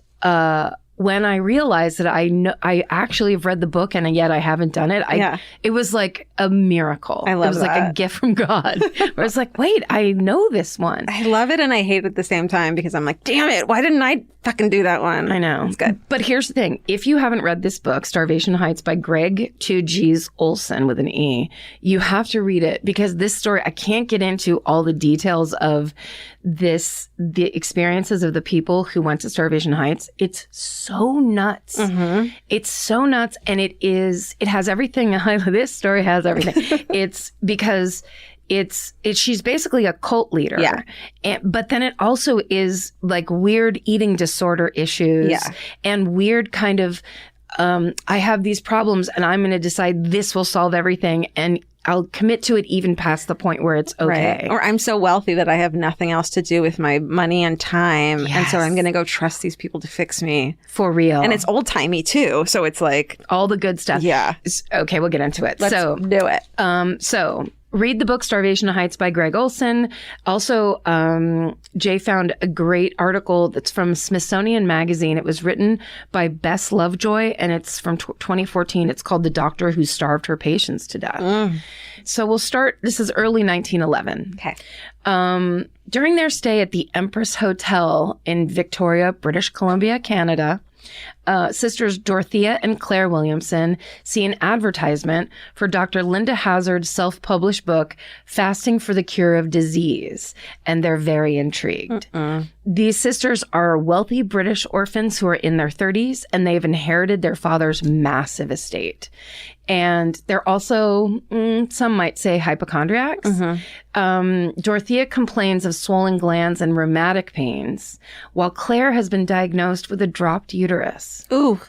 when I realized that I actually have read the book and yet I haven't done it, it was like a miracle. I love it was that. like a gift from God. Where it's like, wait, I know this one. I love it and I hate it at the same time because I'm like, damn it, why didn't I fucking do that one? I know. It's good. But here's the thing. If you haven't read this book, Starvation Heights by Greg 2Gs Olson with an E, you have to read it because this story, I can't get into all the details of the experiences of the people who went to Starvation Heights. It's so nuts. Mm-hmm. It's so nuts. And it has everything. This story has everything. It's because she's basically a cult leader. Yeah. But then it also is like weird eating disorder issues and weird kind of, I have these problems and I'm going to decide this will solve everything. And I'll commit to it even past the point where it's okay. Right. Or I'm so wealthy that I have nothing else to do with my money and time. Yes. And so I'm going to go trust these people to fix me. For real. And it's old timey too. So it's like all the good stuff. Yeah. Okay, we'll get into it. Let's do it. So read the book Starvation Heights by Greg Olson. Also, Jay found a great article that's from Smithsonian Magazine. It was written by Bess Lovejoy, and it's from 2014. It's called The Doctor Who Starved Her Patients to Death. So we'll start. This is early 1911. Okay. During their stay at the Empress Hotel in Victoria, British Columbia, Canada, sisters Dorothea and Claire Williamson see an advertisement for Dr. Linda Hazzard's self-published book, Fasting for the Cure of Disease, and they're very intrigued. These sisters are wealthy British orphans who are in their 30s, and they've inherited their father's massive estate. And they're also, some might say, hypochondriacs. Dorothea complains of swollen glands and rheumatic pains, while Claire has been diagnosed with a dropped uterus. Ooh.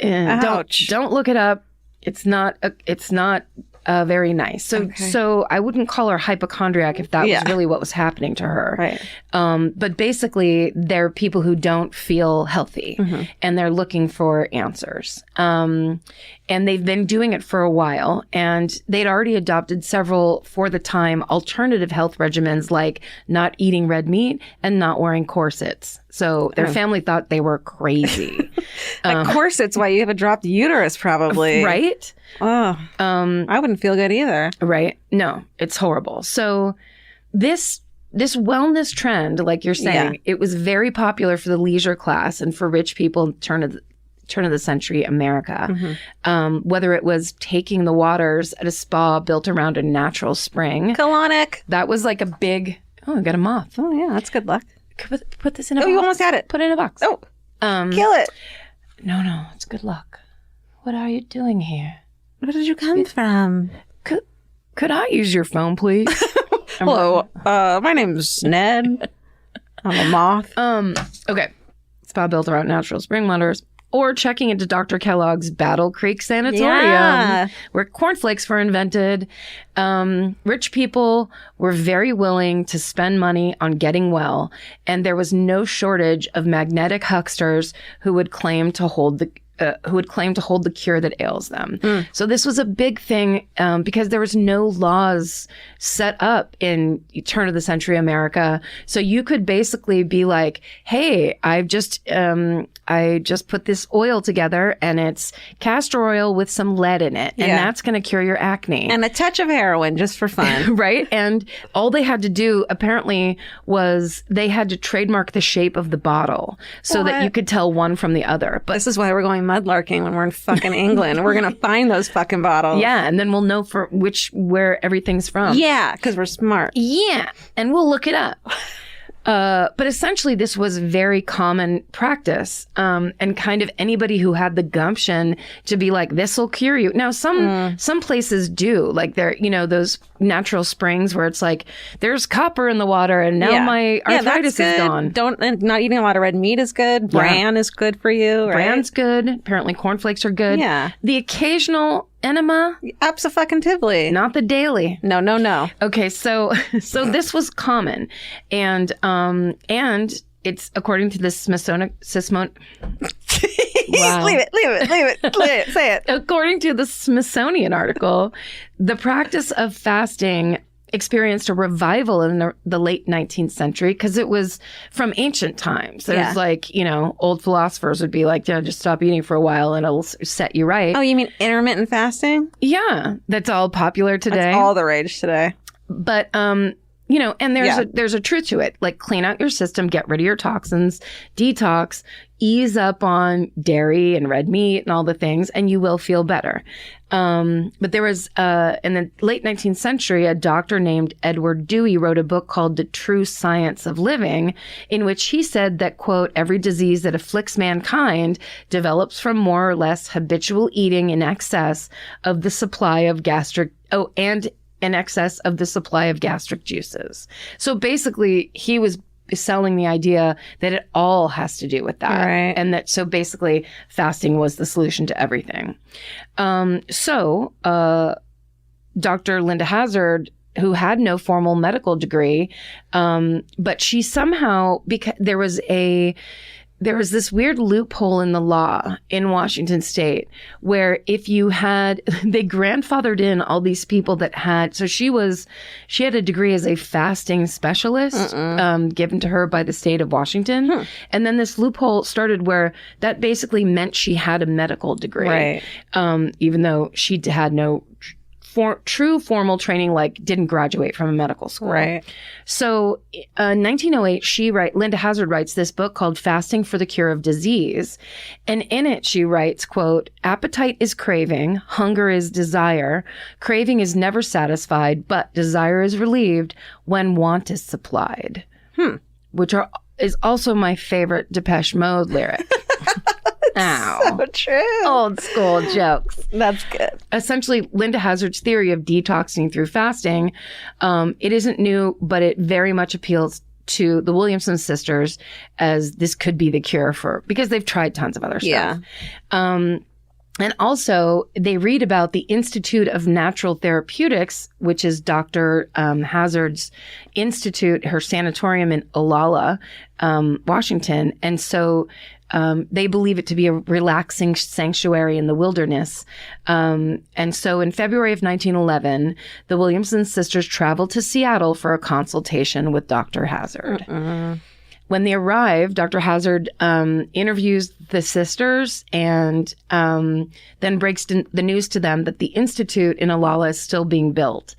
Ouch. Don't look it up. It's not very nice. So I wouldn't call her hypochondriac if that was really what was happening to her. Right. But basically, they're people who don't feel healthy and they're looking for answers. And they've been doing it for a while, and they'd already adopted several, for the time, alternative health regimens like not eating red meat and not wearing corsets. So their family thought they were crazy. Corset's why you have a dropped uterus, probably. Right? Oh, I wouldn't feel good either. Right? No, it's horrible. So this wellness trend, like you're saying, it was very popular for the leisure class and for rich people turn of the century America. Whether it was taking the waters at a spa built around a natural spring. Colonic. That was like a big, I got a moth. Oh, yeah, that's good luck. Put this in a box. Oh, you almost had it. Put it in a box. Oh, kill it. No, it's good luck. What are you doing here? Where did you come from? Could I use your phone, please? Hello, my name's Ned. I'm a moth. Okay. Spa built around natural spring waters. Or checking into Dr. Kellogg's Battle Creek Sanatorium, where cornflakes were invented. Rich people were very willing to spend money on getting well, and there was no shortage of magnetic hucksters who would claim to hold the cure that ails them. So this was a big thing because there was no laws set up in turn of the century America. So you could basically be like, hey, I just put this oil together and it's castor oil with some lead in it. And that's going to cure your acne. And a touch of heroin just for fun. Right? And all they had to do apparently was they had to trademark the shape of the bottle so that you could tell one from the other. But this is why we're going mudlarking when we're in fucking England. We're going to find those fucking bottles. Yeah, and then we'll know where everything's from. Yeah, because we're smart. Yeah, and we'll look it up. But essentially, this was very common practice, and kind of anybody who had the gumption to be like, "This will cure you." Now, some places do, like those natural springs where it's like there's copper in the water, and now my arthritis is gone. Not eating a lot of red meat is good. Bran is good for you. Right? Bran's good. Apparently, cornflakes are good. Yeah. The occasional enema, abso-fucking-tively. Not the daily. No. Okay, so this was common, and it's according to the Smithsonian. Wow. Leave it. Say it. According to the Smithsonian article, the practice of fasting experienced a revival in the late 19th century because it was from ancient times. There's like, you know, old philosophers would be like, yeah, just stop eating for a while and it'll set you right. Oh, you mean intermittent fasting? Yeah, that's all popular today. That's all the rage today. But, you know, and there's a truth to it. Like, clean out your system, get rid of your toxins, detox, ease up on dairy and red meat and all the things, and you will feel better. But there was, in the late 19th century, a doctor named Edward Dewey wrote a book called The True Science of Living, in which he said that, quote, every disease that afflicts mankind develops from more or less habitual eating in excess of the supply of in excess of the supply of gastric juices. So basically, he was selling the idea that it all has to do with that. Right. And that, so basically, fasting was the solution to everything. Dr. Linda Hazzard, who had no formal medical degree, but she somehow, because there was this weird loophole in the law in Washington state where if you had, they grandfathered in all these people that had, so she had a degree as a fasting specialist, given to her by the state of Washington. And then this loophole started where that basically meant she had a medical degree. Right. Even though she had no true formal training, like didn't graduate from a medical school. Right. So, 1908, Linda Hazzard writes this book called Fasting for the Cure of Disease. And in it, she writes, quote, appetite is craving, hunger is desire, craving is never satisfied, but desire is relieved when want is supplied. Which is also my favorite Depeche Mode lyric. Ow. So true. Old school jokes. That's good. Essentially, Linda Hazzard's theory of detoxing through fasting, it isn't new, but it very much appeals to the Williamson sisters as this could be the cure because they've tried tons of other stuff. Yeah. And also, they read about the Institute of Natural Therapeutics, which is Dr. Hazzard's institute, her sanatorium in Olalla, Washington. And so they believe it to be a relaxing sanctuary in the wilderness. And so in February of 1911, the Williamson sisters traveled to Seattle for a consultation with Dr. Hazzard. When they arrive, Dr. Hazzard interviews the sisters and then breaks the news to them that the institute in Olalla is still being built.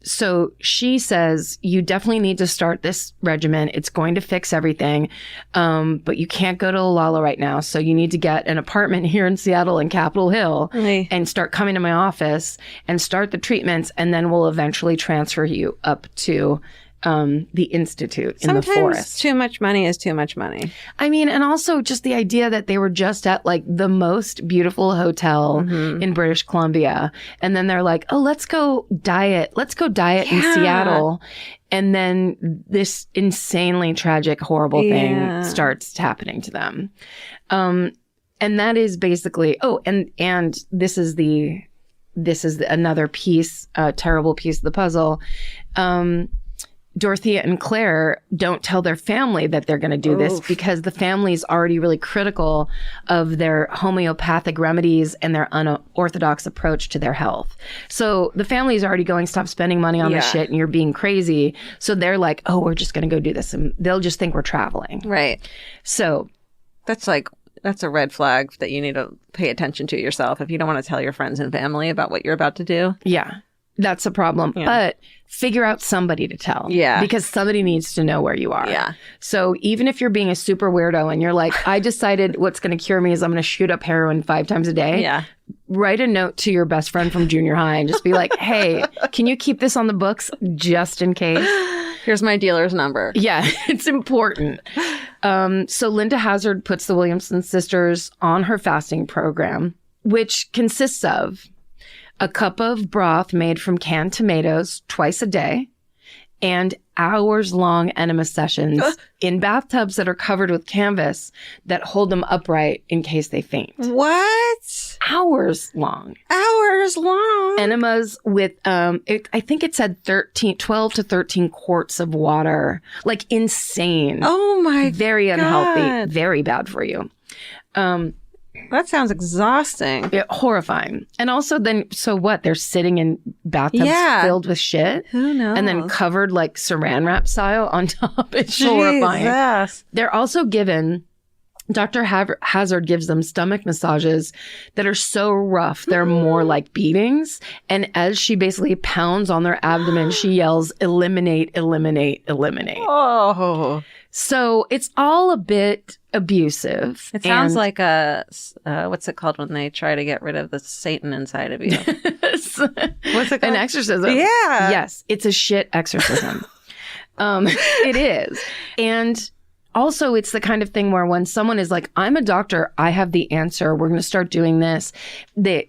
So she says, you definitely need to start this regimen. It's going to fix everything. But you can't go to Olalla right now. So you need to get an apartment here in Seattle in Capitol Hill and start coming to my office and start the treatments. And then we'll eventually transfer you up to the institute in the forest. Too much money is too much money. I mean, and also just the idea that they were just at like the most beautiful hotel in British Columbia. And then they're like, oh, let's go diet in Seattle. And then this insanely tragic, horrible thing starts happening to them. And that is basically, and this is another piece, terrible piece of the puzzle. Dorothea and Claire don't tell their family that they're going to do this because the family is already really critical of their homeopathic remedies and their unorthodox approach to their health. So the family is already going, stop spending money on this shit and you're being crazy. So they're like, oh, we're just going to go do this. And they'll just think we're traveling. Right. So that's a red flag that you need to pay attention to yourself if you don't want to tell your friends and family about what you're about to do. Yeah. That's a problem. Yeah. But figure out somebody to tell. Yeah. Because somebody needs to know where you are. Yeah. So even if you're being a super weirdo and you're like, I decided what's going to cure me is I'm going to shoot up heroin 5 times a day. Yeah. Write a note to your best friend from junior high and just be like, hey, can you keep this on the books just in case? Here's my dealer's number. Yeah, it's important. So Linda Hazzard puts the Williamson sisters on her fasting program, which consists of a cup of broth made from canned tomatoes twice a day, and hours-long enema sessions in bathtubs that are covered with canvas that hold them upright in case they faint. What? Hours long. Hours long. Enemas with, I think it said 12 to 13 quarts of water. Like insane. Oh my God. Very unhealthy. Very bad for you. That sounds exhausting. Yeah, horrifying. And also then, so what? They're sitting in bathtubs filled with shit? Who knows? And then covered like saran wrap style on top. It's horrifying. Jesus. They're also given... Dr. Hazzard gives them stomach massages that are so rough, they're more like beatings. And as she basically pounds on their abdomen, she yells, eliminate, eliminate, eliminate. Oh. So it's all a bit abusive. It sounds like a, what's it called when they try to get rid of the Satan inside of you? What's it called? An exorcism. Yeah. Yes, it's a shit exorcism. It is. And also, it's the kind of thing where when someone is like, I'm a doctor, I have the answer, we're going to start doing this.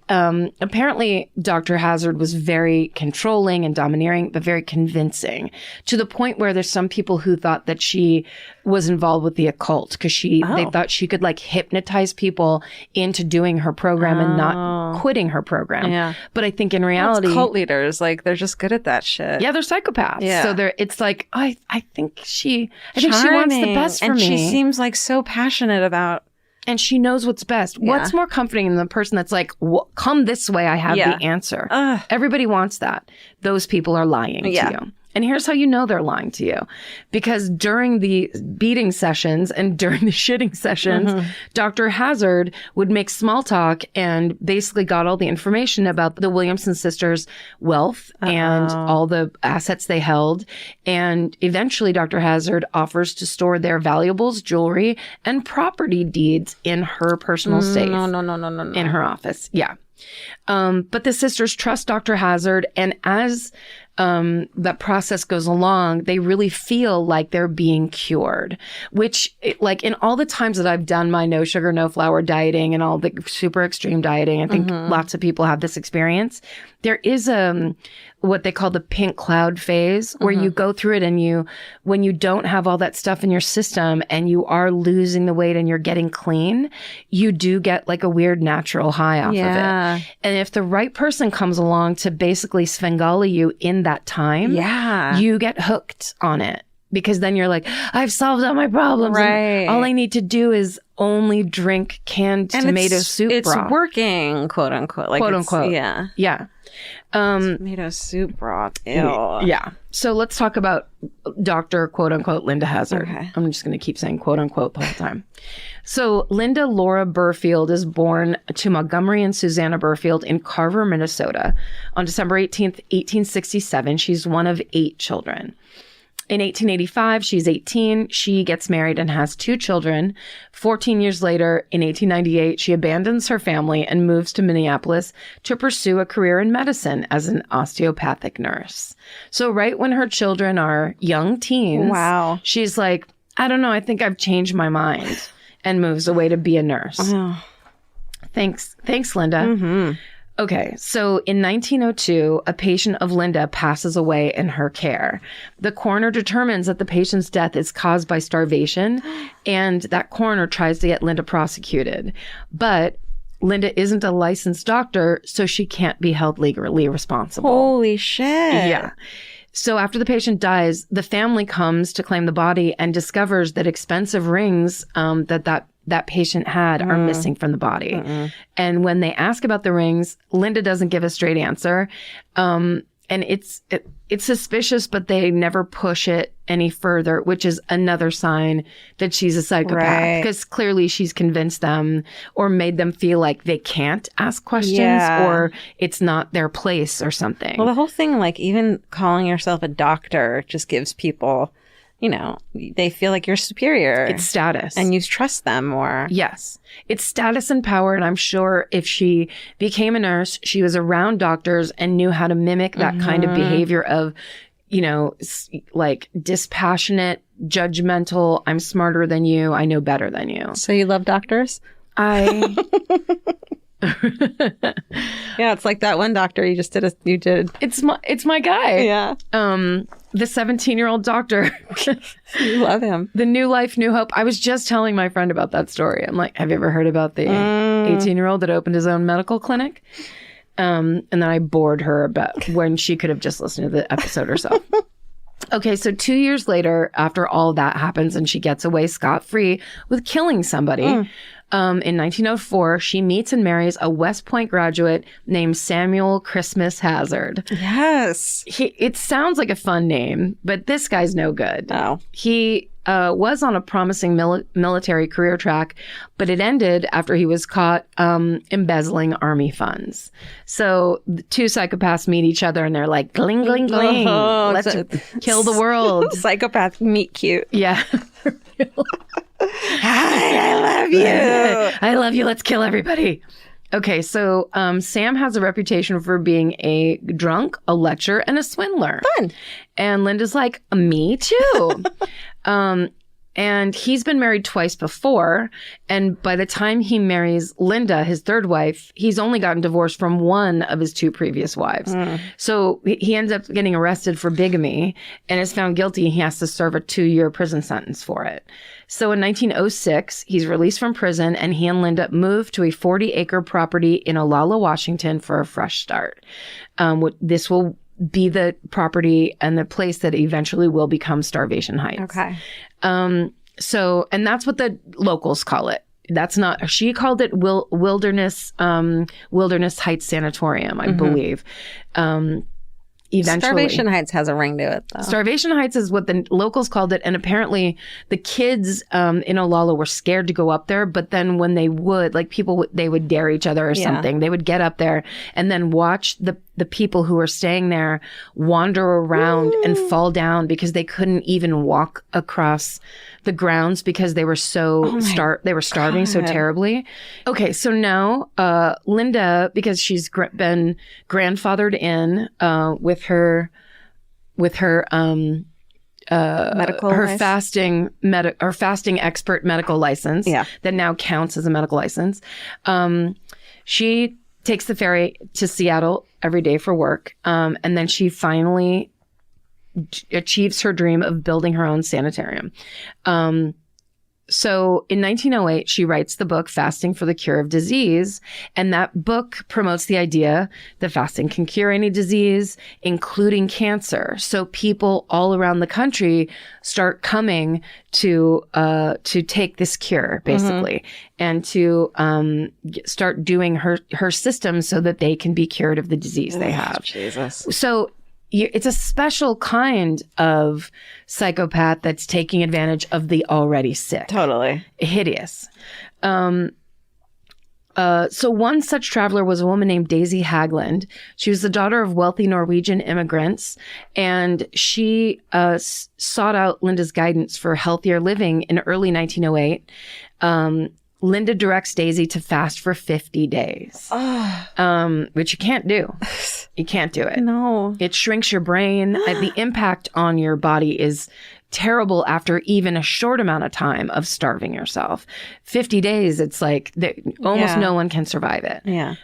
Apparently, Dr. Hazzard was very controlling and domineering, but very convincing, to the point where there's some people who thought that she was involved with the occult because they thought she could like hypnotize people into doing her program and not quitting her program. Yeah. But I think in reality, cult leaders, like they're just good at that shit. Yeah, they're psychopaths. Yeah. So it's like, I think she wants the best for and me. She seems like so passionate about. And she knows what's best. Yeah. What's more comforting than the person that's like, come this way, I have the answer. Everybody wants that. Those people are lying to you. And here's how you know they're lying to you. Because during the beating sessions and during the shitting sessions, Dr. Hazzard would make small talk and basically got all the information about the Williamson sisters' wealth and all the assets they held. And eventually Dr. Hazzard offers to store their valuables, jewelry, and property deeds in her personal safe. No. In her office. Yeah. But the sisters trust Dr. Hazzard, and as that process goes along, they really feel like they're being cured, which like in all the times that I've done my no sugar, no flour dieting and all the super extreme dieting, I think lots of people have this experience. There is what they call the pink cloud phase where you go through it and when you don't have all that stuff in your system and you are losing the weight and you're getting clean, you do get like a weird natural high off of it. And if the right person comes along to basically Svengali you in that time, you get hooked on it. Because then you're like, I've solved all my problems. Right. And all I need to do is only drink canned tomato soup broth. It's working, quote unquote. Like quote unquote. Yeah. Tomato soup broth. Ew. Yeah. So let's talk about Dr. quote unquote Linda Hazzard. Okay. I'm just going to keep saying quote unquote the whole time. So Linda Laura Burfield is born to Montgomery and Susanna Burfield in Carver, Minnesota on December 18th, 1867. She's one of 8 children. In 1885, she's 18. She gets married and has 2 children. 14 years later, in 1898, she abandons her family and moves to Minneapolis to pursue a career in medicine as an osteopathic nurse. So right when her children are young teens, she's like, I don't know, I think I've changed my mind, and moves away to be a nurse. Thanks, Linda. Okay, so in 1902, a patient of Linda passes away in her care. The coroner determines that the patient's death is caused by starvation, and that coroner tries to get Linda prosecuted. But Linda isn't a licensed doctor, so she can't be held legally responsible. Holy shit. Yeah. So after the patient dies, the family comes to claim the body and discovers that expensive rings that patient had are missing from the body. And when they ask about the rings, Linda doesn't give a straight answer. And it's suspicious, but they never push it any further, which is another sign that she's a psychopath. Because clearly she's convinced them or made them feel like they can't ask questions or it's not their place or something. Well, the whole thing, like even calling yourself a doctor just gives people, they feel like you're superior. It's status. And you trust them more. Yes. It's status and power. And I'm sure if she became a nurse, she was around doctors and knew how to mimic that kind of behavior of, like dispassionate, judgmental, I'm smarter than you, I know better than you. So you love doctors? Yeah, it's like that one doctor you did. It's my guy. Yeah. The 17-year-old doctor. You love him. The New Life, New Hope. I was just telling my friend about that story. I'm like, have you ever heard about the 18-year-old that opened his own medical clinic? And then I bored her about when she could have just listened to the episode herself. Okay, so 2 years later, after all that happens and she gets away scot-free with killing somebody, In 1904, she meets and marries a West Point graduate named Samuel Christmas Hazzard. Yes. It sounds like a fun name, but this guy's no good. No. He was on a promising military career track, but it ended after he was caught embezzling army funds. So the two psychopaths meet each other and they're like, gling, gling, gling. Let's kill the world. Psychopath meet cute. Yeah. Hi, I love you. I love you. Let's kill everybody. Okay, so Sam has a reputation for being a drunk, a lecher, and a swindler. Fun. And Linda's like, me too. And he's been married twice before. And by the time he marries Linda, his third wife, he's only gotten divorced from one of his two previous wives. So he ends up getting arrested for bigamy and is found guilty. He has to serve a 2-year prison sentence for it. So in 1906, he's released from prison and he and Linda moved to a 40-acre property in Olalla, Washington for a fresh start. This will be the property and the place that eventually will become Starvation Heights. Okay. So, and that's what the locals call it. That's not, she called it Wilderness Heights Sanatorium, I believe. Eventually. Starvation Heights has a ring to it, though. Starvation Heights is what the locals called it. And apparently the kids in Olalla were scared to go up there. But then when they would, like people, they would dare each other or something. They would get up there and then watch the people who were staying there wander around and fall down because they couldn't even walk across the grounds because they were so they were starving so terribly. Okay, so now Linda, because she's been grandfathered in with her medical fasting expert medical license that now counts as a medical license. She takes the ferry to Seattle every day for work, and then she finally achieves her dream of building her own sanitarium. So in 1908, she writes the book Fasting for the Cure of Disease. And that book promotes the idea that fasting can cure any disease, including cancer. So people all around the country start coming to take this cure, basically, and to start doing her system so that they can be cured of the disease they have. Jesus. So it's a special kind of psychopath that's taking advantage of the already sick. Totally. Hideous. So one such traveler was a woman named Daisy Haglund. She was the daughter of wealthy Norwegian immigrants, and she sought out Linda's guidance for healthier living in early 1908. Linda directs Daisy to fast for 50 days, which you can't do. You can't do it. No. It shrinks your brain. The impact on your body is terrible after even a short amount of time of starving yourself. 50 days, it's like almost no one can survive it. Yeah.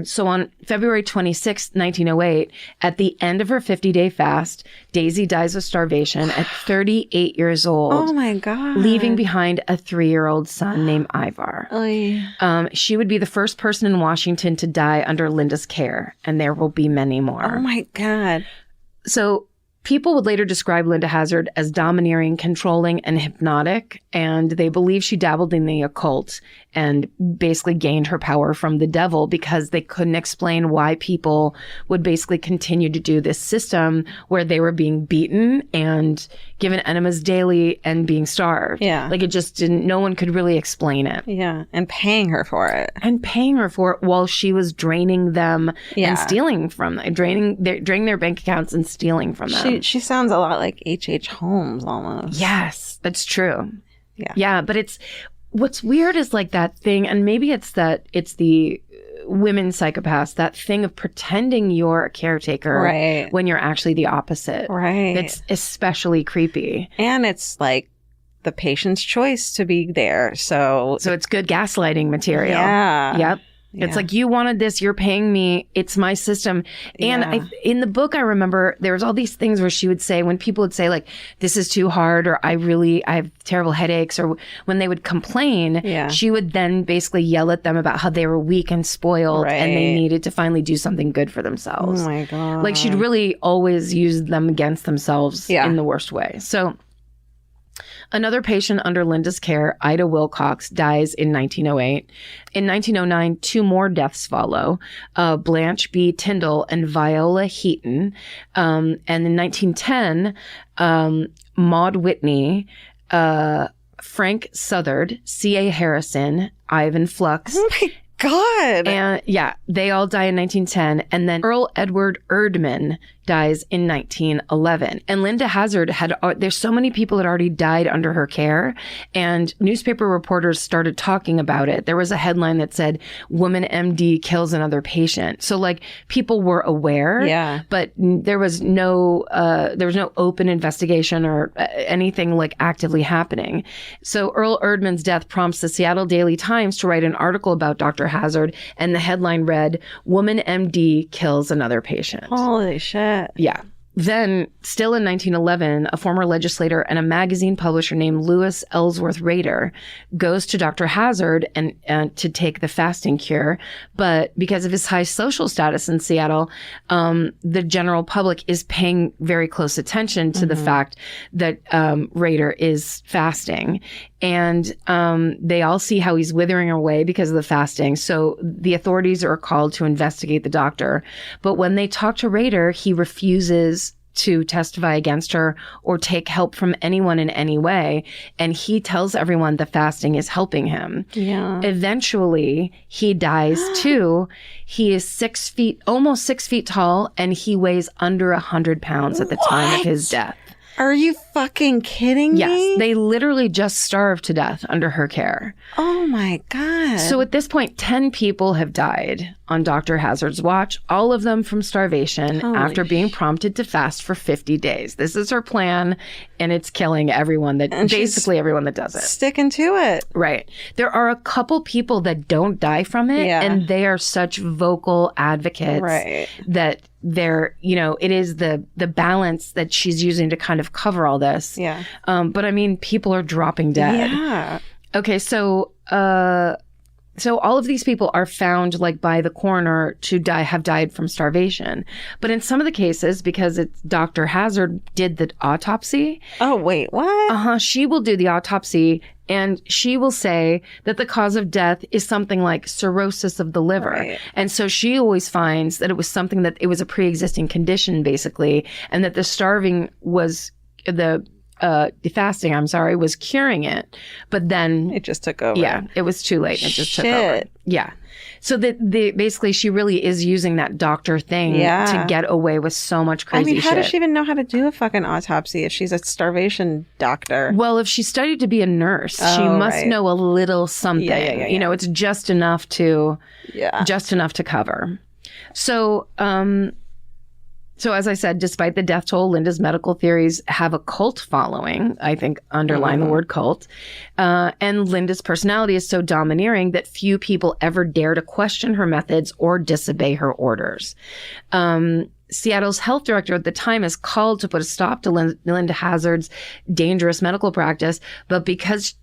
So on February 26, 1908, at the end of her 50-day fast, Daisy dies of starvation at 38 years old. Oh my God. Leaving behind a 3-year-old son named Ivar. She would be the first person in Washington to die under Linda's care, and there will be many more. Oh my God. So people would later describe Linda Hazzard as domineering, controlling, and hypnotic, and they believe she dabbled in the occult and basically gained her power from the devil because they couldn't explain why people would basically continue to do this system where they were being beaten and given enemas daily and being starved. Yeah. Like it just didn't, no one could really explain it. Yeah. And paying her for it. And paying her for it while she was draining them and stealing from them, draining their bank accounts and stealing from them. She sounds a lot like H.H. Holmes almost. Yes, that's true. Yeah. Yeah, but what's weird is like that thing, and maybe it's the women psychopaths, that thing of pretending you're a caretaker when you're actually the opposite. Right. It's especially creepy. And it's like the patient's choice to be there. So it's good gaslighting material. Yeah. Yep. It's like, you wanted this, you're paying me, it's my system. And in the book, I remember there was all these things where she would say, when people would say like, this is too hard, or I have terrible headaches, or when they would complain, she would then basically yell at them about how they were weak and spoiled and they needed to finally do something good for themselves. Oh my God. Like she'd really always use them against themselves in the worst way. So Another patient under Linda's care, Ida Wilcox, dies in 1908. In 1909, 2 more deaths follow, Blanche B. Tyndall and Viola Heaton. And in 1910, Maud Whitney, Frank Southard, C.A. Harrison, Ivan Flux. Oh my God. And yeah, they all die in 1910. And then Earl Edward Erdman dies in 1911. And Linda Hazzard there's so many people that already died under her care. And newspaper reporters started talking about it. There was a headline that said, "Woman MD kills another patient." So like people were aware, but there was no open investigation or anything like actively happening. So Earl Erdman's death prompts the Seattle Daily Times to write an article about Dr. Hazzard. And the headline read, "Woman MD kills another patient." Holy shit. Yeah. Then, still in 1911, a former legislator and a magazine publisher named Lewis Ellsworth Rader goes to Dr. Hazzard and to take the fasting cure. But because of his high social status in Seattle, the general public is paying very close attention to the fact that Rader is fasting. And they all see how he's withering away because of the fasting. So the authorities are called to investigate the doctor. But when they talk to Rader, he refuses to testify against her or take help from anyone in any way. And he tells everyone the fasting is helping him. Eventually, he dies too. He is almost 6 feet tall, and he weighs under 100 pounds at the time of his death. Are you fucking kidding me? Yes, they literally just starved to death under her care. Oh my God. So at this point, 10 people have died on Dr. Hazzard's watch, all of them from starvation after being prompted to fast for 50 days. This is her plan, and it's killing everyone basically everyone that does it. Sticking to it. Right. There are a couple people that don't die from it, and they are such vocal advocates that they're, it is the balance that she's using to kind of cover all this. Yeah. But I mean, people are dropping dead. Yeah. Okay. So all of these people are found like by the coroner to have died from starvation. But in some of the cases, because it's Dr. Hazzard did the autopsy. Oh, wait, what? She will do the autopsy, and she will say that the cause of death is something like cirrhosis of the liver. Right. And so she always finds that it was something that it was a pre-existing condition, basically, and that the starving was the fasting, was curing it. But then it just took over. Yeah, it was too late. It just took over. Yeah. So basically she really is using that doctor thing to get away with so much crazy shit. How does she even know how to do a fucking autopsy if she's a starvation doctor? Well, if she studied to be a nurse, she must know a little something. Yeah. It's just enough to cover. So as I said, despite the death toll, Linda's medical theories have a cult following. I think underline the word cult. And Linda's personality is so domineering that few people ever dare to question her methods or disobey her orders. Seattle's health director at the time is called to put a stop to Linda Hazzard's dangerous medical practice. But because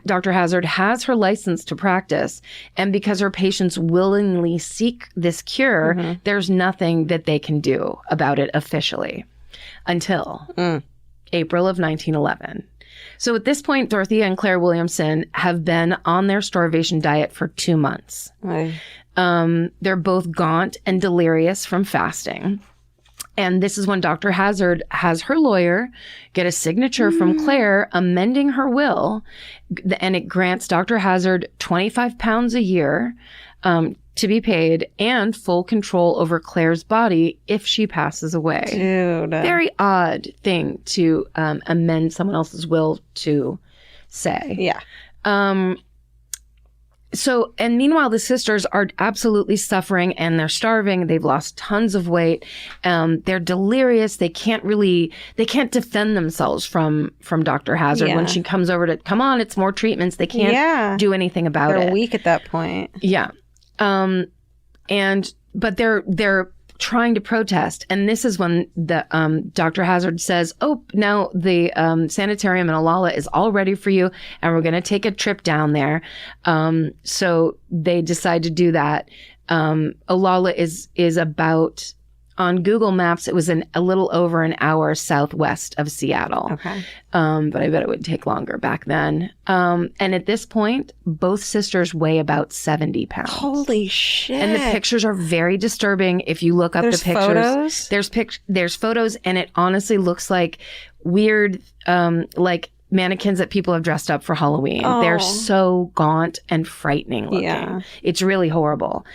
Dr. Hazzard has her license to practice, and because her patients willingly seek this cure, there's nothing that they can do about it officially until April of 1911. So at this point, Dorothea and Claire Williamson have been on their starvation diet for 2 months. They're both gaunt and delirious from fasting. And this is when Dr. Hazzard has her lawyer get a signature from Claire amending her will, and it grants Dr. Hazzard 25 pounds a year to be paid and full control over Claire's body if she passes away. Dude. Very odd thing to amend someone else's will to say. Yeah. So, and meanwhile, the sisters are absolutely suffering and they're starving. They've lost tons of weight. They're delirious. They can't defend themselves from Dr. Hazzard when she comes over to, come on, it's more treatments. They can't do anything about it. They're weak at that point. Yeah. But they're trying to protest. And this is when the Dr. Hazzard says, oh, now the sanitarium in Olalla is all ready for you, and we're going to take a trip down there. So they decide to do that. Olalla is about on Google Maps, it was a little over an hour southwest of Seattle. Okay. But I bet it would take longer back then. And at this point, both sisters weigh about 70 pounds. Holy shit. And the pictures are very disturbing. If you look up the pictures, there's photos, and it honestly looks like weird, like mannequins that people have dressed up for Halloween. Oh. They're so gaunt and frightening looking. Yeah. It's really horrible.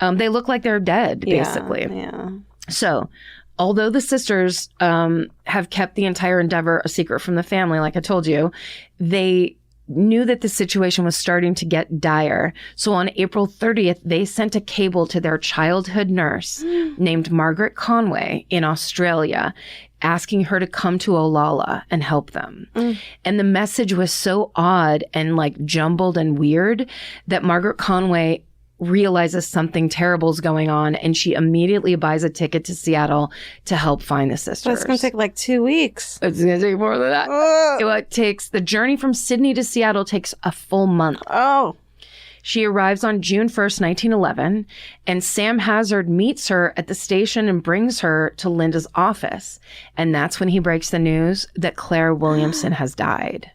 They look like they're dead, basically. Yeah. So, although the sisters have kept the entire endeavor a secret from the family, like I told you, they knew that the situation was starting to get dire. So on April 30th, they sent a cable to their childhood nurse named Margaret Conway in Australia, asking her to come to Olalla and help them. And the message was so odd and like jumbled and weird that Margaret Conway realizes something terrible is going on, and she immediately buys a ticket to Seattle to help find the sisters. But it's going to take like 2 weeks. It's going to take more than that. The journey from Sydney to Seattle takes a full month. Oh. She arrives on June 1st, 1911, and Sam Hazzard meets her at the station and brings her to Linda's office. And that's when he breaks the news that Claire Williamson has died.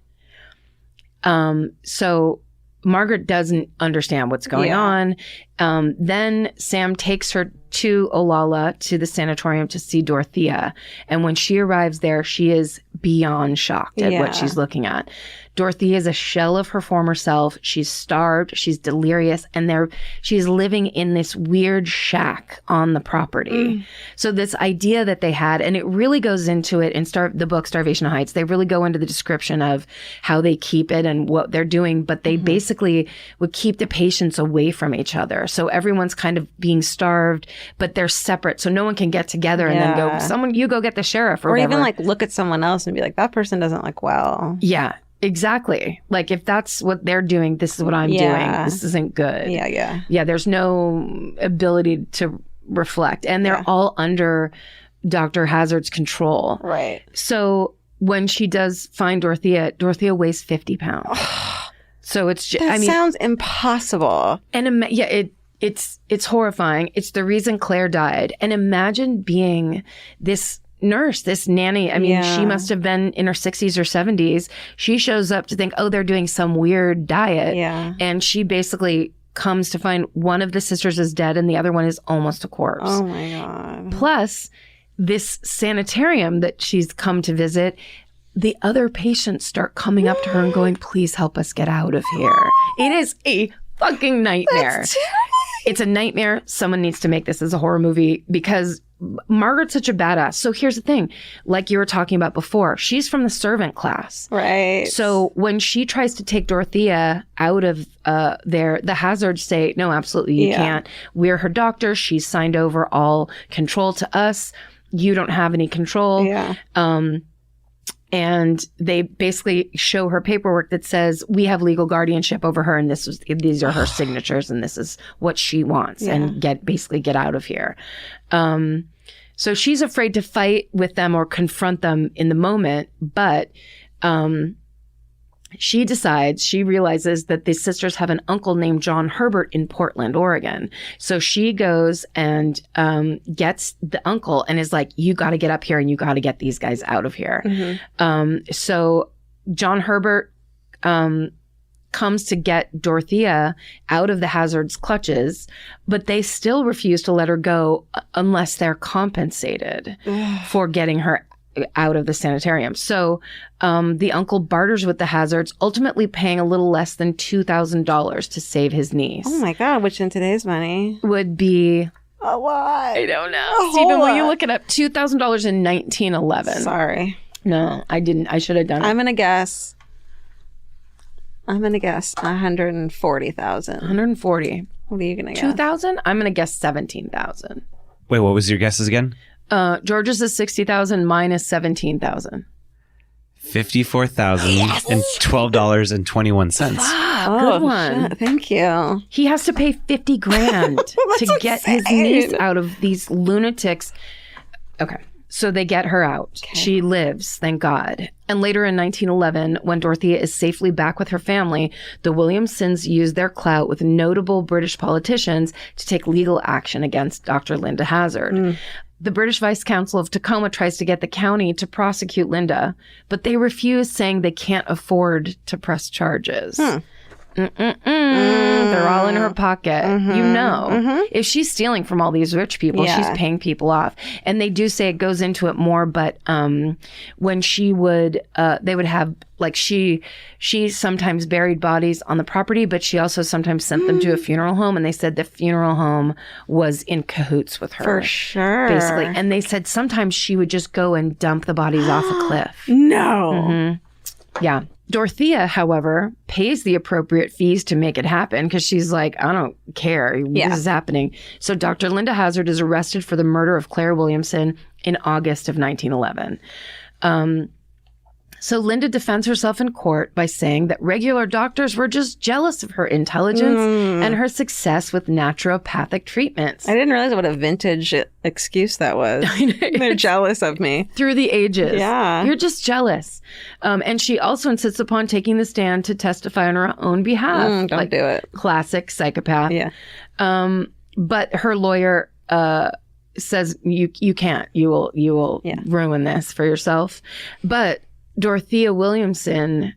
So Margaret doesn't understand what's going on. Then Sam takes her to Olalla, to the sanatorium, to see Dorothea. And when she arrives there, she is beyond shocked at what she's looking at. Dorothea is a shell of her former self. She's starved. She's delirious. And she's living in this weird shack on the property. So this idea that they had, and it really goes into it in the book Starvation Heights, they really go into the description of how they keep it and what they're doing. But they basically would keep the patients away from each other. So everyone's kind of being starved, but they're separate. So no one can get together and then go, you go get the sheriff or whatever. Even like look at someone else and be like, that person doesn't look well. Yeah. Exactly. Like if that's what they're doing, this is what I'm doing. This isn't good. Yeah. There's no ability to reflect, and they're all under Dr. Hazzard's control. Right. So when she does find Dorothea weighs 50 pounds. So it's just, that sounds impossible. And it's horrifying. It's the reason Claire died. And imagine being this nurse, this nanny. I mean, she must have been in her 60s or 70s. She shows up to think, they're doing some weird diet. Yeah. And she basically comes to find one of the sisters is dead and the other one is almost a corpse. Oh my God. Plus, this sanitarium that she's come to visit, the other patients start coming up to her and going, please help us get out of here. It is a fucking nightmare. That's terrible. It's a nightmare. Someone needs to make this as a horror movie because Margaret's such a badass. So here's the thing, like you were talking about before, she's from the servant class. Right. So when she tries to take Dorothea out of the Hazards say, no, absolutely, you can't. We're her doctor. She's signed over all control to us. You don't have any control. Yeah. And they basically show her paperwork that says we have legal guardianship over her, and these are her signatures, and this is what she wants, and get out of here. So she's afraid to fight with them or confront them in the moment, but she realizes that the sisters have an uncle named John Herbert in Portland, Oregon. So she goes and gets the uncle and is like, you got to get up here and you got to get these guys out of here. Mm-hmm. So John Herbert comes to get Dorothea out of the Hazzards' clutches, but they still refuse to let her go unless they're compensated for getting her out of the sanitarium. So the uncle barters with the Hazzards, ultimately paying a little less than $2,000 to save his niece. Oh my God, which in today's money would be a lot. I don't know. Stephen, will you look it up? $2,000 in 1911. Sorry. No, I didn't. I should have done it. I'm going to guess 140,000. 140. What are you going to guess? 2,000? I'm going to guess 17,000. Wait, what was your guesses again? George's is 60,000. Mine is 17,000. $54,012.21. Wow, good one. Shit. Thank you. He has to pay $50,000 to get his niece out of these lunatics. Okay. So they get her out. Okay. She lives, thank God. And later in 1911, when Dorothea is safely back with her family, the Williamsons use their clout with notable British politicians to take legal action against Dr. Linda Hazzard. The British Vice Council of Tacoma tries to get the county to prosecute Linda, but they refuse, saying they can't afford to press charges. They're all in her pocket. You know, if she's stealing from all these rich people, she's paying people off. And they do say it goes into it more, but when she would, they would have, like, she sometimes buried bodies on the property, but she also sometimes sent them to a funeral home. And they said the funeral home was in cahoots with her. For sure. Basically. And they said sometimes she would just go and dump the bodies off a cliff. No. Yeah. Dorothea, however, pays the appropriate fees to make it happen because she's like, I don't care. This is happening. So Dr. Linda Hazzard is arrested for the murder of Claire Williamson in August of 1911. So Linda defends herself in court by saying that regular doctors were just jealous of her intelligence and her success with naturopathic treatments. I didn't realize what a vintage excuse that was. They're jealous of me. Through the ages. Yeah. You're just jealous. And she also insists upon taking the stand to testify on her own behalf. Don't do it. Classic psychopath. Yeah. But her lawyer says you can't. You will ruin this for yourself. But Dorothea Williamson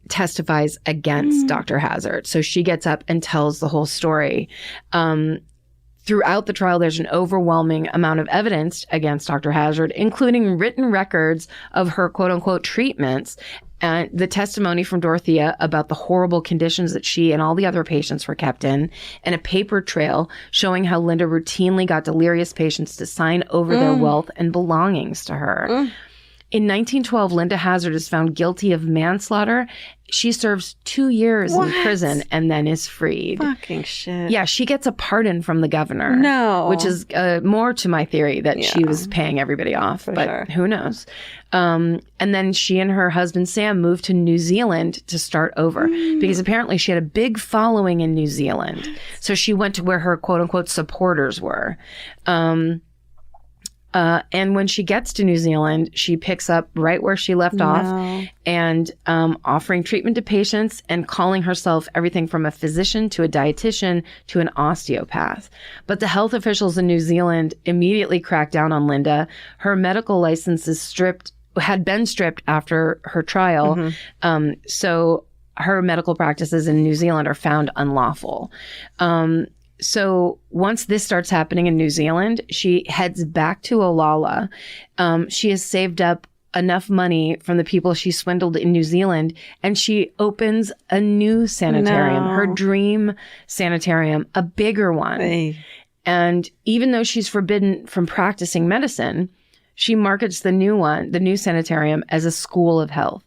testifies against Dr. Hazzard. So she gets up and tells the whole story. Throughout the trial, there's an overwhelming amount of evidence against Dr. Hazzard, including written records of her quote-unquote treatments and the testimony from Dorothea about the horrible conditions that she and all the other patients were kept in, and a paper trail showing how Linda routinely got delirious patients to sign over their wealth and belongings to her. In 1912, Linda Hazzard is found guilty of manslaughter. She serves 2 years in prison and then is freed. Fucking shit. Yeah, she gets a pardon from the governor. No. Which is more to my theory that she was paying everybody off. But who knows? And then she and her husband, Sam, moved to New Zealand to start over because apparently she had a big following in New Zealand. So she went to where her quote-unquote supporters were. And when she gets to New Zealand, she picks up right where she left off and offering treatment to patients and calling herself everything from a physician to a dietitian to an osteopath. But the health officials in New Zealand immediately cracked down on Linda. Her medical license had been stripped after her trial. So her medical practices in New Zealand are found unlawful. So once this starts happening in New Zealand, she heads back to Olalla. She has saved up enough money from the people she swindled in New Zealand, and she opens a new sanitarium, her dream sanitarium, a bigger one. And even though she's forbidden from practicing medicine, she markets the new sanitarium, as a school of health.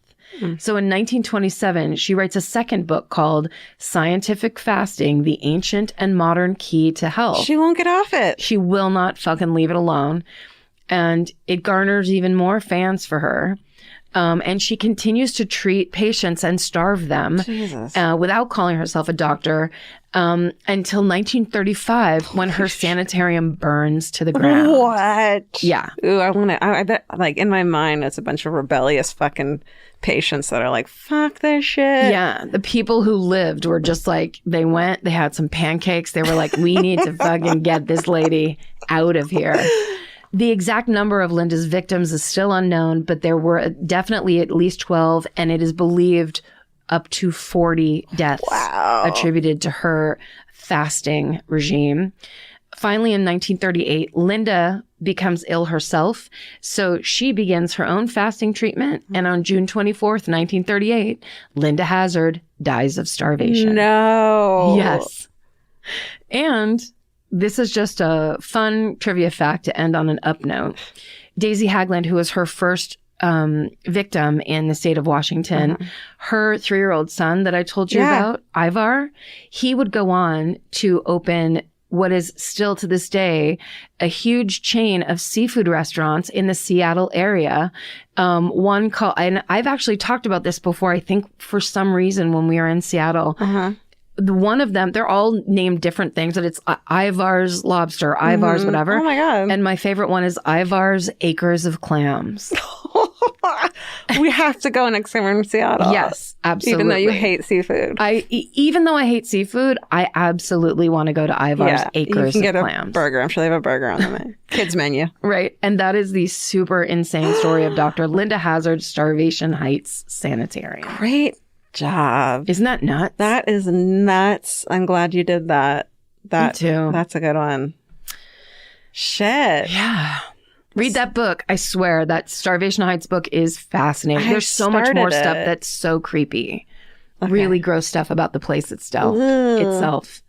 So in 1927, she writes a second book called Scientific Fasting, The Ancient and Modern Key to Health. She won't get off it. She will not fucking leave it alone. And it garners even more fans for her. And she continues to treat patients and starve them without calling herself a doctor until 1935 when her sanitarium burns to the ground. What? Yeah. Ooh, I bet, like, in my mind, it's a bunch of rebellious fucking patients that are like, fuck this shit. Yeah. The people who lived were just like, they had some pancakes. They were like, we need to fucking get this lady out of here. The exact number of Linda's victims is still unknown, but there were definitely at least 12, and it is believed up to 40 deaths attributed to her fasting regime. Finally, in 1938, Linda becomes ill herself, so she begins her own fasting treatment, and on June 24th, 1938, Linda Hazzard dies of starvation. No. Yes. And this is just a fun trivia fact to end on an up note. Daisy Hagland, who was her first victim in the state of Washington, her 3-year-old son that I told you about, Ivar, he would go on to open what is still to this day a huge chain of seafood restaurants in the Seattle area. One called, and I've actually talked about this before, I think for some reason when we were in Seattle. One of them, they're all named different things, but it's Ivar's Lobster, Ivar's whatever. Oh my God. And my favorite one is Ivar's Acres of Clams. We have to go next time we're in Seattle. Yes, absolutely. Even though you hate seafood. Even though I hate seafood, I absolutely want to go to Ivar's Acres you can get of a Clams. burger. I'm sure they have a burger on the kids menu. Right. And that is the super insane story of Dr. Linda Hazzard, Starvation Heights Sanitarium. Great job. Isn't that nuts? That is nuts. I'm glad you did that. Me too. That's a good one. Shit. Yeah. Read that book. I swear that Starvation Heights book is fascinating. There's so much more stuff that's so creepy. Okay. Really gross stuff about the place itself.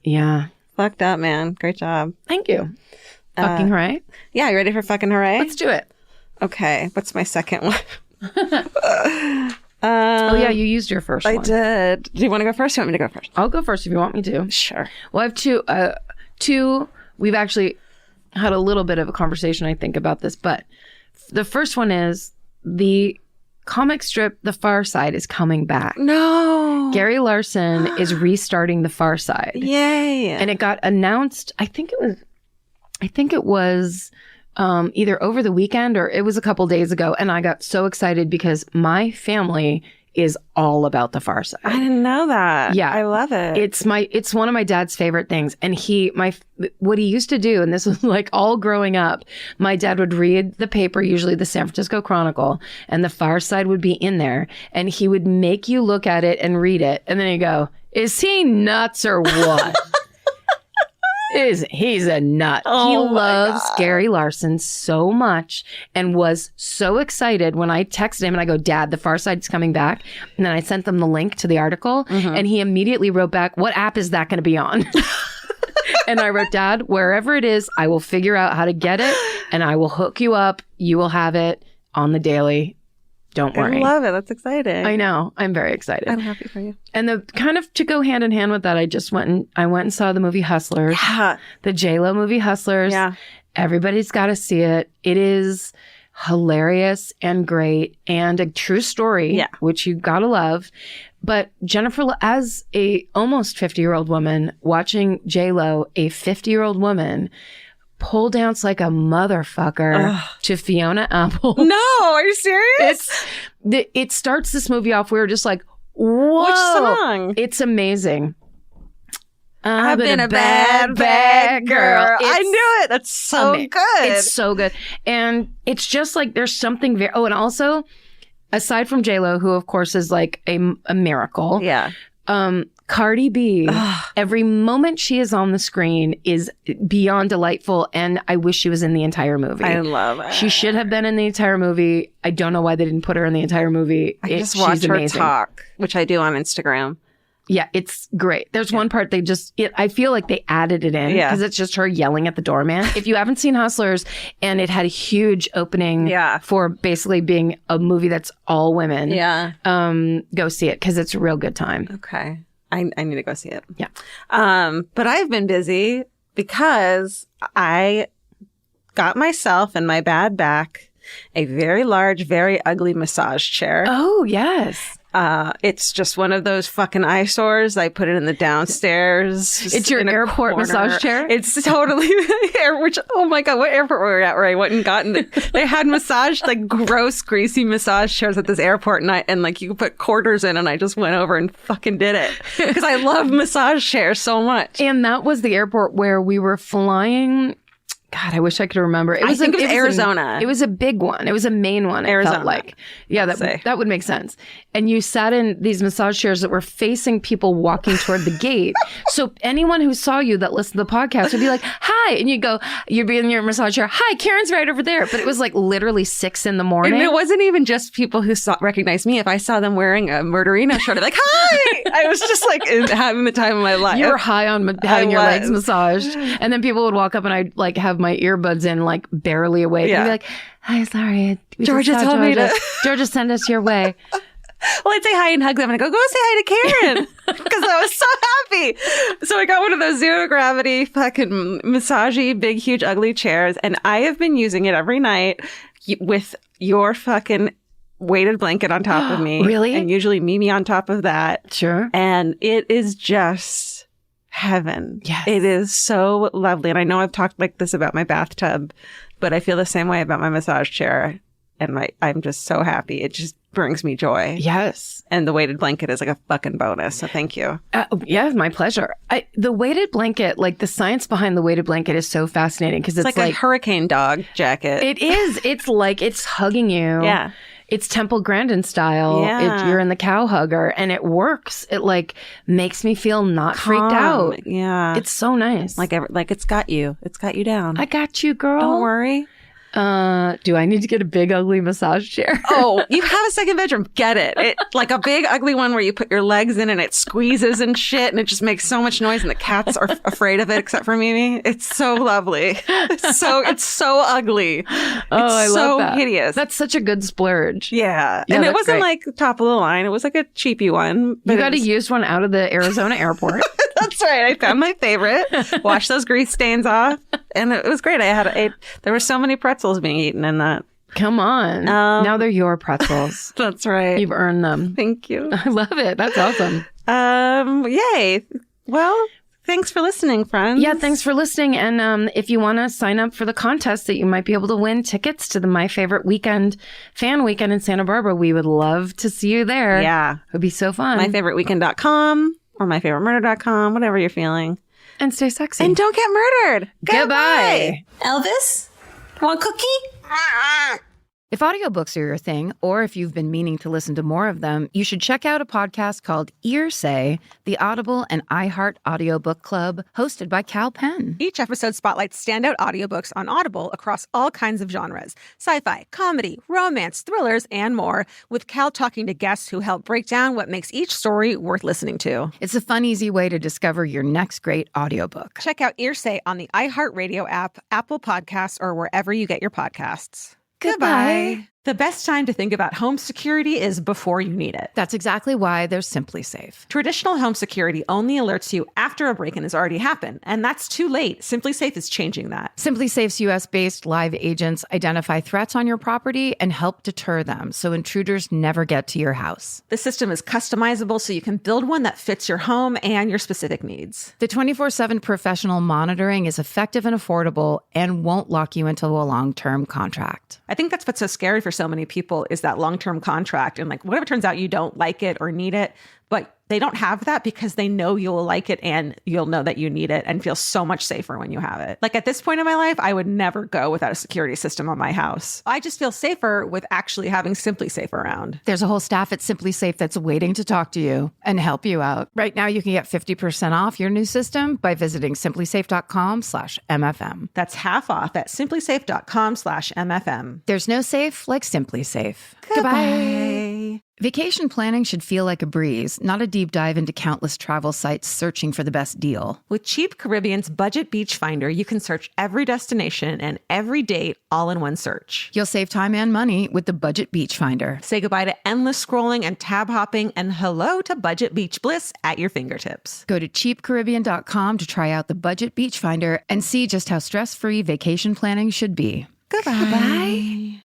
Yeah. Fucked up, man. Great job. Thank you. Fucking hooray? Yeah, you ready for fucking hooray? Let's do it. Okay. What's my second one? Oh, yeah, you used your first one. I did. Do you want to go first? You want me to go first? I'll go first if you want me to. Sure. Well, I have two. We've actually had a little bit of a conversation, I think, about this, but the first one is the comic strip The Far Side is coming back. No. Gary Larson is restarting The Far Side. Yay. And it got announced, I think it was either over the weekend or it was a couple days ago. And I got so excited because my family is all about The Far Side. I didn't know that. Yeah. I love it. It's one of my dad's favorite things. And what he used to do, and this was like all growing up, my dad would read the paper, usually the San Francisco Chronicle, and The Far Side would be in there. And he would make you look at it and read it. And then he'd go, is he nuts or what? He's a nut. He loves Gary Larson so much and was so excited when I texted him and I go, Dad, The Far Side's coming back. And then I sent them the link to the article and he immediately wrote back, what app is that going to be on? And I wrote, Dad, wherever it is, I will figure out how to get it and I will hook you up. You will have it on the daily. Don't worry. I love it. That's exciting. I know. I'm very excited. I'm happy for you. And the kind of to go hand in hand with that, I went and saw the movie Hustlers. Yeah. The J-Lo movie Hustlers. Yeah. Everybody's got to see it. It is hilarious and great and a true story, which you got to love. But Jennifer, as a almost 50-year-old woman, watching J-Lo, a 50-year-old woman, pole dance like a motherfucker to Fiona Apple. No, are you serious? It starts this movie off. We were just like, whoa. Which song? It's amazing. I've been a bad girl. I knew it. That's so good. It's so good. And it's just like there's something very... Oh, and also, aside from J-Lo, who of course is like a miracle. Yeah. Cardi B, every moment she is on the screen is beyond delightful, and I wish she was in the entire movie. I love it. She should have been in the entire movie. I don't know why they didn't put her in the entire movie. I just watch her talk, which I do on Instagram. Yeah, it's great. There's one part I feel like they added it in because it's just her yelling at the doorman. If you haven't seen Hustlers, and it had a huge opening for basically being a movie that's all women, go see it because it's a real good time. Okay. I need to go see it. Yeah. But I've been busy because I got myself and my bad back a very large, very ugly massage chair. Oh, yes. It's just one of those fucking eyesores. I put it in the downstairs. It's your airport massage chair? It's totally which, oh my God, what airport were we at where I went and gotten they had massage, like gross, greasy massage chairs at this airport and like you could put quarters in and I just went over and fucking did it. Because I love massage chairs so much. And that was the airport where we were flying. God, I wish I could remember. I think it was Arizona. It was a big one. It was a main one. Arizona. Felt like. Yeah, that would make sense. And you sat in these massage chairs that were facing people walking toward the gate. So anyone who saw you that listened to the podcast would be like, hi. And you'd be in your massage chair. Hi, Karen's right over there. But it was like literally 6 a.m. And it wasn't even just people who recognized me. If I saw them wearing a Murderino shirt, I'd be like, hi. I was just like having the time of my life. You were high on having your legs massaged. And then people would walk up and I'd like have my earbuds in, like barely awake. And be like, hi, sorry. Georgia told me to. Georgia sent us your way. Well, I'd say hi and hug them and I go say hi to Karen because I was so happy. So I got one of those zero gravity fucking massagey, big, huge, ugly chairs. And I have been using it every night with your fucking weighted blanket on top of me. Really? And usually Mimi on top of that. Sure. And it is just heaven. Yes. It is so lovely. And I know I've talked like this about my bathtub, but I feel the same way about my massage chair. and I'm just so happy. It just brings me joy. Yes. And the weighted blanket is like a fucking bonus. So thank you. Yeah, my pleasure. The weighted blanket, like the science behind the weighted blanket is so fascinating because it's like a hurricane dog jacket. It is. It's like it's hugging you. Yeah. It's Temple Grandin style. Yeah. You're in the cow hugger and it works. It like makes me feel not freaked out. Yeah. It's so nice. Like it's got you. It's got you down. I got you, girl. Don't worry. Do I need to get a big ugly massage chair? Oh, you have a second bedroom. Get it. Like a big ugly one where you put your legs in and it squeezes and shit and it just makes so much noise and the cats are afraid of it except for Mimi. It's so lovely. It's so ugly. I love that. So hideous. That's such a good splurge. Yeah. And it wasn't like top of the line. It was like a cheapy one. You got a used one out of the Arizona airport. That's right. I found my favorite. Washed those grease stains off, and it was great. There were so many pretzels being eaten in that. Come on. Now they're your pretzels. That's right. You've earned them. Thank you. I love it. That's awesome. Yay. Well, thanks for listening, friends. Yeah, thanks for listening. And if you want to sign up for the contest that you might be able to win tickets to the My Favorite Weekend fan weekend in Santa Barbara, we would love to see you there. Yeah. It would be so fun. MyFavoriteWeekend.com or MyFavoriteMurder.com, whatever you're feeling. And stay sexy. And don't get murdered. Goodbye. Elvis, want cookie? If audiobooks are your thing, or if you've been meaning to listen to more of them, you should check out a podcast called Earsay, the Audible and iHeart Audiobook Club, hosted by Cal Penn. Each episode spotlights standout audiobooks on Audible across all kinds of genres: sci-fi, comedy, romance, thrillers, and more, with Cal talking to guests who help break down what makes each story worth listening to. It's a fun, easy way to discover your next great audiobook. Check out Earsay on the iHeartRadio app, Apple Podcasts, or wherever you get your podcasts. Goodbye. The best time to think about home security is before you need it. That's exactly why there's Simply Safe. Traditional home security only alerts you after a break-in has already happened, and that's too late. Simply Safe is changing that. Simply Safe's US-based live agents identify threats on your property and help deter them so intruders never get to your house. The system is customizable so you can build one that fits your home and your specific needs. The 24/7 professional monitoring is effective and affordable and won't lock you into a long-term contract. I think that's what's so scary for so many people is that long-term contract. And like, whatever turns out you don't like it or need it, but they don't have that because they know you'll like it and you'll know that you need it and feel so much safer when you have it. Like at this point in my life, I would never go without a security system on my house. I just feel safer with actually having Simply Safe around. There's a whole staff at Simply Safe that's waiting to talk to you and help you out. Right now, you can get 50% off your new system by visiting simplysafe.com/MFM. That's half off at simplysafe.com/MFM. There's no safe like Simply Safe. Goodbye. Vacation planning should feel like a breeze, not a deep dive into countless travel sites searching for the best deal. With Cheap Caribbean's Budget Beach Finder, you can search every destination and every date all in one search. You'll save time and money with the Budget Beach Finder. Say goodbye to endless scrolling and tab hopping and hello to Budget Beach Bliss at your fingertips. Go to cheapcaribbean.com to try out the Budget Beach Finder and see just how stress-free vacation planning should be. Goodbye.